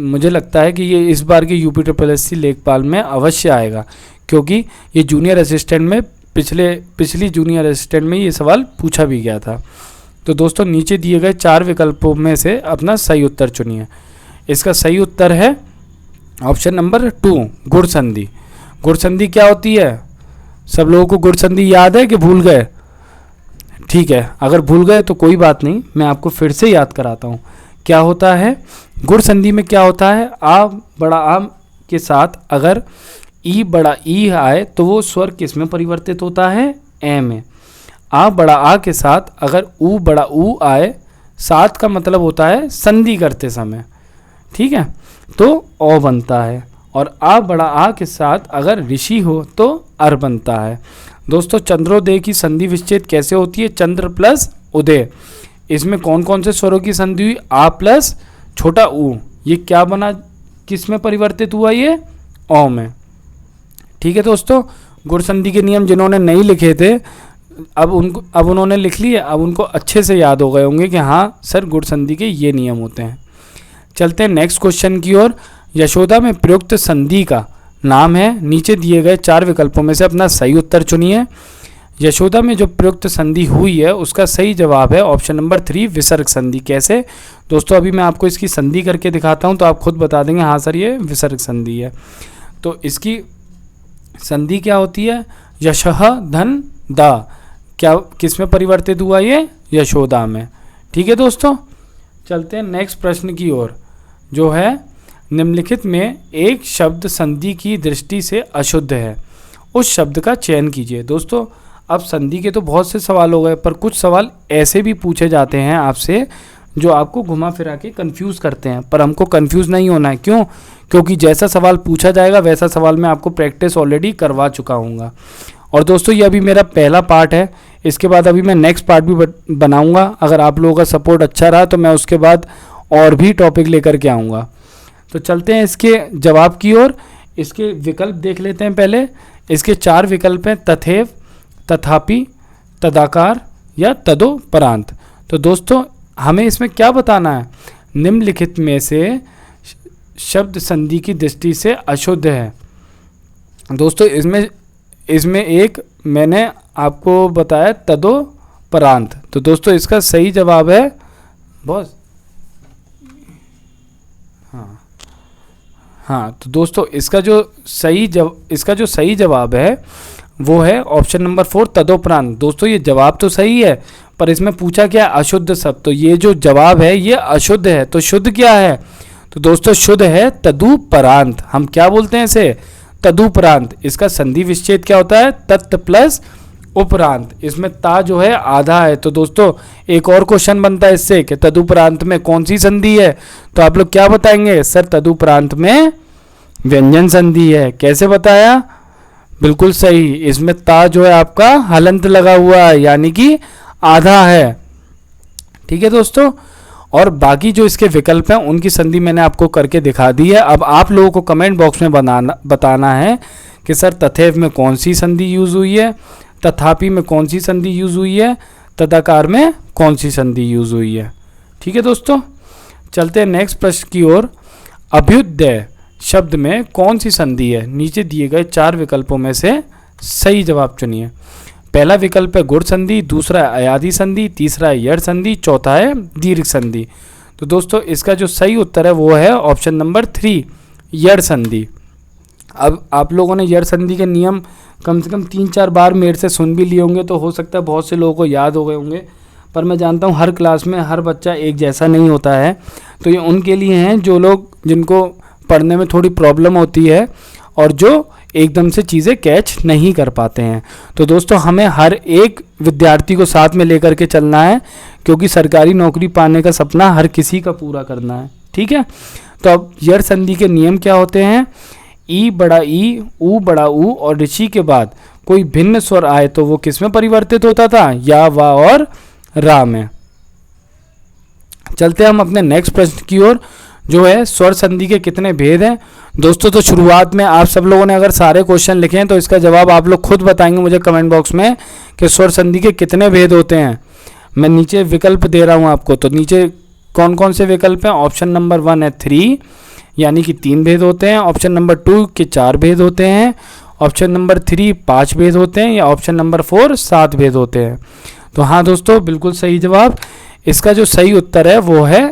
मुझे लगता है कि ये इस बार के UPSSC लेखपाल में अवश्य आएगा, क्योंकि ये जूनियर असिस्टेंट में पिछली जूनियर असिस्टेंट में ये सवाल पूछा भी गया था। तो दोस्तों नीचे दिए गए 4 विकल्पों में से अपना सही उत्तर चुनिए। इसका सही उत्तर है ऑप्शन नंबर 2 गुण संधि। गुण संधि क्या होती है? सब लोगों को गुण संधि याद है कि भूल गए? ठीक है, अगर भूल गए तो कोई बात नहीं, मैं आपको फिर से याद कराता हूँ। क्या होता है गुण संधि में? क्या होता है, आ बड़ा आ के साथ अगर ई बड़ा ई आए तो वो स्वर किस में परिवर्तित होता है? ए में। आ बड़ा आ के साथ अगर ऊ बड़ा ऊ आए, साथ का मतलब होता है संधि करते समय, ठीक है, तो ओ बनता है। और आ बड़ा आ के साथ अगर ऋषि हो तो अर बनता है। दोस्तों चंद्रोदय की संधि विच्छेद कैसे होती है? चंद्र प्लस उदय, इसमें कौन कौन से स्वरों की संधि हुई? आ प्लस छोटा ऊ, ये क्या बना, किस में परिवर्तित हुआ? ये ओ में। ठीक है दोस्तों, गुण संधि के नियम जिन्होंने नहीं लिखे थे अब उन्होंने लिख लिए, अब उनको अच्छे से याद हो गए होंगे कि हाँ सर गुण संधि के ये नियम होते हैं। चलते हैं नेक्स्ट क्वेश्चन की ओर। यशोदा में प्रयुक्त संधि का नाम है। नीचे दिए गए 4 विकल्पों में से अपना सही उत्तर चुनिए। यशोदा में जो प्रयुक्त संधि हुई है उसका सही जवाब है ऑप्शन नंबर 3 विसर्ग संधि। कैसे? दोस्तों अभी मैं आपको इसकी संधि करके दिखाता हूं तो आप खुद बता देंगे हाँ सर ये विसर्ग संधि है। तो इसकी संधि क्या होती है? यशः धन दा, क्या किस में परिवर्तित हुआ? ये यशोदा में। ठीक है दोस्तों, चलते हैं नेक्स्ट प्रश्न की ओर, जो है निम्नलिखित में एक शब्द संधि की दृष्टि से अशुद्ध है, उस शब्द का चयन कीजिए। दोस्तों अब संधि के तो बहुत से सवाल हो गए, पर कुछ सवाल ऐसे भी पूछे जाते हैं आपसे जो आपको घुमा फिरा के कंफ्यूज करते हैं, पर हमको कंफ्यूज नहीं होना है। क्यों? क्योंकि जैसा सवाल पूछा जाएगा वैसा सवाल मैं आपको प्रैक्टिस ऑलरेडी करवा चुका हूँगा। और दोस्तों ये अभी मेरा पहला पार्ट है, इसके बाद अभी मैं नेक्स्ट पार्ट भी बनाऊँगा। अगर आप लोगों का सपोर्ट अच्छा रहा तो मैं उसके बाद और भी टॉपिक लेकर के आऊँगा। तो चलते हैं इसके जवाब की ओर। इसके विकल्प देख लेते हैं पहले। इसके 4 विकल्प हैं तथैव, तथापि, तदाकार या तदोपरांत। तो दोस्तों हमें इसमें क्या बताना है, निम्नलिखित में से शब्द संधि की दृष्टि से अशुद्ध है। दोस्तों इसमें एक मैंने आपको बताया तदोपरांत, तो दोस्तों इसका सही जवाब है बॉस, हाँ तो दोस्तों इसका जो सही जवाब है वो है ऑप्शन नंबर 4 तदोपरांत। दोस्तों ये जवाब तो सही है, पर इसमें पूछा क्या है, अशुद्ध शब्द, तो ये जो जवाब है ये अशुद्ध है। तो शुद्ध क्या है, तो दोस्तों शुद्ध है तदुपरांत। हम क्या बोलते हैं इसे, तदुपरांत। इसका संधि विच्छेद क्या होता है, तत् प्लस उपरांत। इसमें ता जो है आधा है। तो दोस्तों एक और क्वेश्चन बनता है इससे कि तदुपरांत में कौन सी संधि है, तो आप लोग क्या बताएंगे, सर तदुपरांत में व्यंजन संधि है। कैसे बताया, बिल्कुल सही, इसमें ता जो है आपका हलंत लगा हुआ है, यानी कि आधा है। ठीक है दोस्तों, और बाकी जो इसके विकल्प हैं उनकी संधि मैंने आपको करके दिखा दी है। अब आप लोगों को कमेंट बॉक्स में बताना है कि सर तथैव में कौन सी संधि यूज हुई है, तथापि में कौन सी संधि यूज हुई है, तदाकार में कौन सी संधि यूज हुई है। ठीक है दोस्तों, चलते हैं नेक्स्ट प्रश्न की ओर। अभ्युदय शब्द में कौन सी संधि है, नीचे दिए गए 4 विकल्पों में से सही जवाब चुनिए। पहला विकल्प है गुण संधि, दूसरा है अयादि संधि, तीसरा है यड़ संधि, चौथा है दीर्घ संधि। तो दोस्तों इसका जो सही उत्तर है वो है ऑप्शन नंबर 3 यड़ संधि। अब आप लोगों ने यड़ संधि के नियम कम से कम 3-4 बार मेरे से सुन भी लिए होंगे, तो हो सकता है बहुत से लोगों को याद हो गए होंगे, पर मैं जानता हूँ हर क्लास में हर बच्चा एक जैसा नहीं होता है। तो ये उनके लिए हैं जो लोग जिनको पढ़ने में थोड़ी प्रॉब्लम होती है और जो एकदम से चीज़ें कैच नहीं कर पाते हैं। तो दोस्तों हमें हर एक विद्यार्थी को साथ में लेकर के चलना है, क्योंकि सरकारी नौकरी पाने का सपना हर किसी का पूरा करना है। ठीक है, तो अब यड़ संधि के नियम क्या होते हैं, ई बड़ा ई, ऊ बड़ा ऊ और ऋषि के बाद कोई भिन्न स्वर आए तो वो किस में परिवर्तित होता था, या, वा और रा में। चलते हम अपने नेक्स्ट प्रश्न की ओर, जो है स्वर संधि के कितने भेद हैं। दोस्तों तो शुरुआत में आप सब लोगों ने अगर सारे क्वेश्चन लिखे हैं तो इसका जवाब आप लोग खुद बताएंगे मुझे कमेंट बॉक्स में कि स्वर संधि के कितने भेद होते हैं। मैं नीचे विकल्प दे रहा हूं आपको, तो नीचे कौन कौन से विकल्प हैं। ऑप्शन नंबर 1 है 3, यानी कि 3 भेद होते हैं। ऑप्शन नंबर 2 के 4 भेद होते हैं। ऑप्शन नंबर 3 5 भेद होते हैं, या ऑप्शन नंबर 4 7 भेद होते हैं। तो हाँ दोस्तों बिल्कुल सही जवाब। इसका जो सही उत्तर है वो है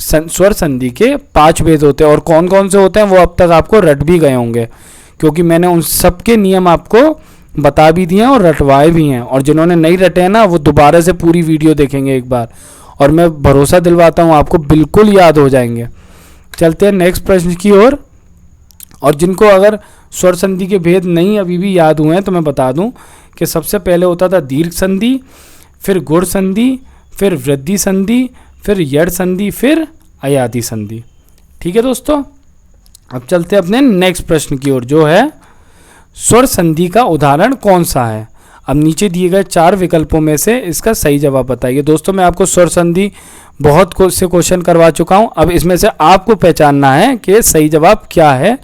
स्वर संधि के 5 भेद होते हैं। और कौन कौन से होते हैं वो अब तक आपको रट भी गए होंगे, क्योंकि मैंने उन सब के नियम आपको बता भी दिए हैं और रटवाए भी हैं। और जिन्होंने नहीं रटे हैं ना वो दोबारा से पूरी वीडियो देखेंगे एक बार, और मैं भरोसा दिलवाता हूँ आपको बिल्कुल याद हो जाएंगे। चलते हैं नेक्स्ट प्रश्न की ओर। और जिनको अगर स्वर संधि के भेद नहीं अभी भी याद हुए हैं तो मैं बता दूं कि सबसे पहले होता था दीर्घ संधि, फिर गुण संधि, फिर वृद्धि संधि, फिर यड़ संधि, फिर अयादि संधि। ठीक है दोस्तों, अब चलते हैं अपने नेक्स्ट प्रश्न की ओर, जो है स्वर संधि का उदाहरण कौन सा है। अब नीचे दिए गए 4 विकल्पों में से इसका सही जवाब बताइए। दोस्तों मैं आपको स्वर संधि बहुत से क्वेश्चन करवा चुका हूं, अब इसमें से आपको पहचानना है कि सही जवाब क्या है,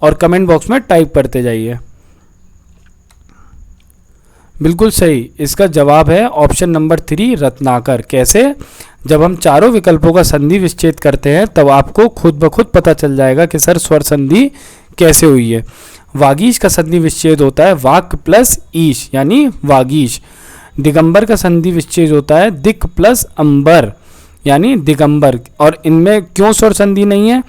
और कमेंट बॉक्स में टाइप करते जाइए। बिल्कुल सही, इसका जवाब है ऑप्शन नंबर 3 रत्नाकर। कैसे, जब हम चारों विकल्पों का संधि विच्छेद करते हैं तब आपको खुद ब खुद पता चल जाएगा कि सर स्वर संधि कैसे हुई है। वागीश का संधि विच्छेद होता है वाक प्लस ईश, यानी वागीश। दिगंबर का संधि विच्छेद होता है दिक प्लस अंबर, यानी दिगंबर। और इनमें क्यों स्वर संधि नहीं है,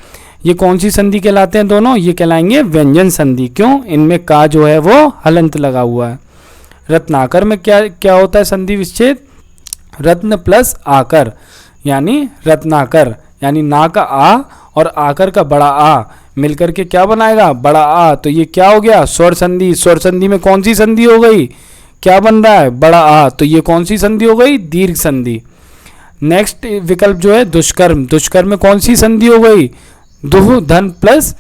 ये कौन सी संधि कहलाते हैं दोनों, ये कहलाएंगे व्यंजन संधि। क्यों, इनमें का जो है वो हलंत लगा हुआ है। रत्नाकर में क्या होता है संधि विच्छेद, रत्न प्लस आकर, यानी रत्नाकर, यानी ना का आ और आकर का बड़ा आ मिलकर के क्या बनाएगा, बड़ा आ। तो ये क्या हो गया, स्वर संधि। स्वर संधि में कौन सी संधि हो गई, क्या बन रहा है, बड़ा आ। तो ये कौन सी संधि हो गई, दीर्घ संधि। नेक्स्ट विकल्प जो है दुष्कर्म, दुष्कर्म में कौन सी संधि हो गई, दुह धन प्लस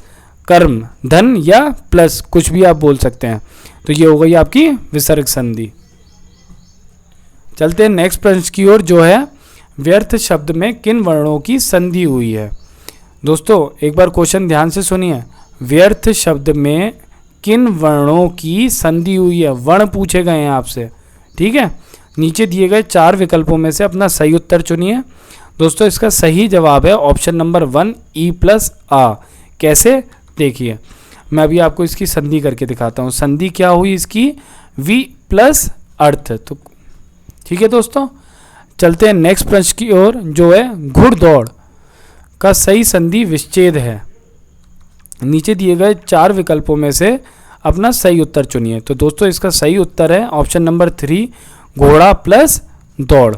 कर्म, धन या प्लस कुछ भी आप बोल सकते हैं। तो ये हो गई आपकी विसर्ग संधि। चलते हैं नेक्स्ट प्रश्न की ओर, जो है व्यर्थ शब्द में किन वर्णों की संधि हुई है। दोस्तों एक बार क्वेश्चन ध्यान से सुनिए, व्यर्थ शब्द में किन वर्णों की संधि हुई है, वर्ण पूछे गए हैं आपसे। ठीक है, नीचे दिए गए 4 विकल्पों में से अपना सही उत्तर चुनिए। दोस्तों इसका सही जवाब है ऑप्शन नंबर 1 ई प्लस आ। कैसे, देखिए मैं अभी आपको इसकी संधि करके दिखाता हूँ। संधि क्या हुई इसकी, वी प्लस अर्थ। तो ठीक है दोस्तों, चलते हैं नेक्स्ट प्रश्न की ओर, जो है घुड़दौड़ का सही संधि विच्छेद है। नीचे दिए गए 4 विकल्पों में से अपना सही उत्तर चुनिए। तो दोस्तों इसका सही उत्तर है ऑप्शन नंबर 3 घोड़ा प्लस दौड़।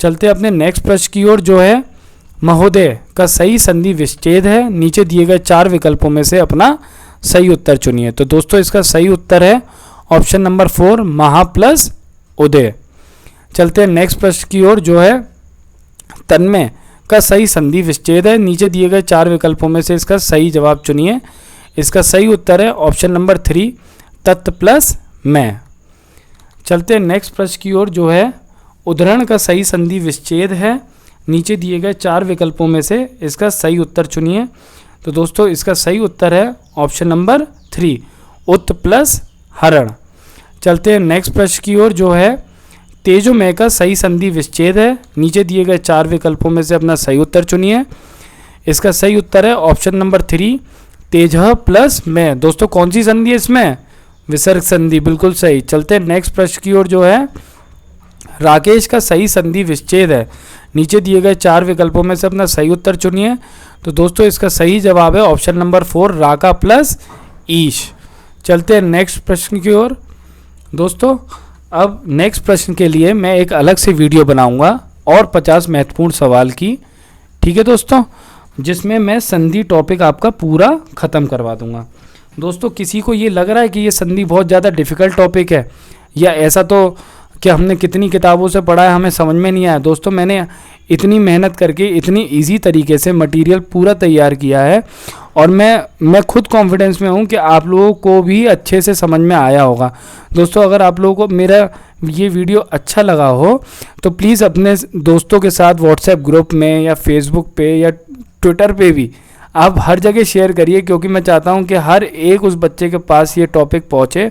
चलते हैं अपने नेक्स्ट प्रश्न की ओर, जो है महोदय का सही संधि विच्छेद है। नीचे दिए गए 4 विकल्पों में से अपना सही उत्तर चुनिए। तो दोस्तों इसका सही उत्तर है ऑप्शन नंबर 4 महा प्लस उदय। चलते हैं नेक्स्ट प्रश्न की ओर, जो है तन्मय का सही संधि विच्छेद है। नीचे दिए गए 4 विकल्पों में से इसका सही जवाब चुनिए। इसका सही उत्तर है ऑप्शन नंबर 3 तत् प्लस मैं। चलते हैं नेक्स्ट प्रश्न की ओर, जो है उद्धरण का सही संधि विच्छेद है। नीचे दिए गए 4 विकल्पों में से इसका सही उत्तर चुनिए। तो दोस्तों इसका सही उत्तर है ऑप्शन नंबर 3 उत प्लस हरण। चलते हैं नेक्स्ट प्रश्न की ओर, जो है तेजोमय का सही संधि विच्छेद है। नीचे दिए गए 4 विकल्पों में से अपना सही उत्तर चुनिए। इसका सही उत्तर है ऑप्शन नंबर 3 तेजह प्लस मैं। दोस्तों कौन सी संधि है इसमें, विसर्ग संधि, बिल्कुल सही। चलते हैं नेक्स्ट प्रश्न की ओर, जो है राकेश का सही संधि विच्छेद है। नीचे दिए गए 4 विकल्पों में से अपना सही उत्तर चुनिए। तो दोस्तों इसका सही जवाब है ऑप्शन नंबर 4 राका प्लस ईश। चलते हैं नेक्स्ट प्रश्न की ओर। दोस्तों अब नेक्स्ट प्रश्न के लिए मैं एक अलग से वीडियो बनाऊंगा और 50 महत्वपूर्ण सवाल की, ठीक है दोस्तों, जिसमें मैं संधि टॉपिक आपका पूरा ख़त्म करवा दूंगा। दोस्तों किसी को ये लग रहा है कि ये संधि बहुत ज़्यादा डिफ़िकल्ट टॉपिक है, या ऐसा तो कि हमने कितनी किताबों से पढ़ा है हमें समझ में नहीं आया। दोस्तों मैंने इतनी मेहनत करके इतनी इजी तरीके से मटेरियल पूरा तैयार किया है, और मैं खुद कॉन्फिडेंस में हूँ कि आप लोगों को भी अच्छे से समझ में आया होगा। दोस्तों अगर आप लोगों को मेरा ये वीडियो अच्छा लगा हो तो प्लीज़ अपने दोस्तों के साथ व्हाट्सएप ग्रुप में या फेसबुक पे या ट्विटर पे भी आप हर जगह शेयर करिए, क्योंकि मैं चाहता हूं कि हर एक उस बच्चे के पास ये टॉपिक पहुंचे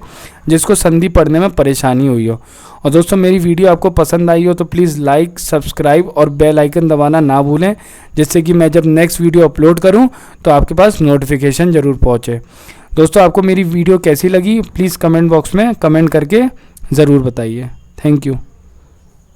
जिसको संधि पढ़ने में परेशानी हुई हो। और दोस्तों मेरी वीडियो आपको पसंद आई हो तो प्लीज़ लाइक, सब्सक्राइब और बेल आइकन दबाना ना भूलें, जिससे कि मैं जब नेक्स्ट वीडियो अपलोड करूं तो आपके पास नोटिफिकेशन ज़रूर पहुंचे। दोस्तों आपको मेरी वीडियो कैसी लगी प्लीज़ कमेंट बॉक्स में कमेंट करके ज़रूर बताइए। Thank you.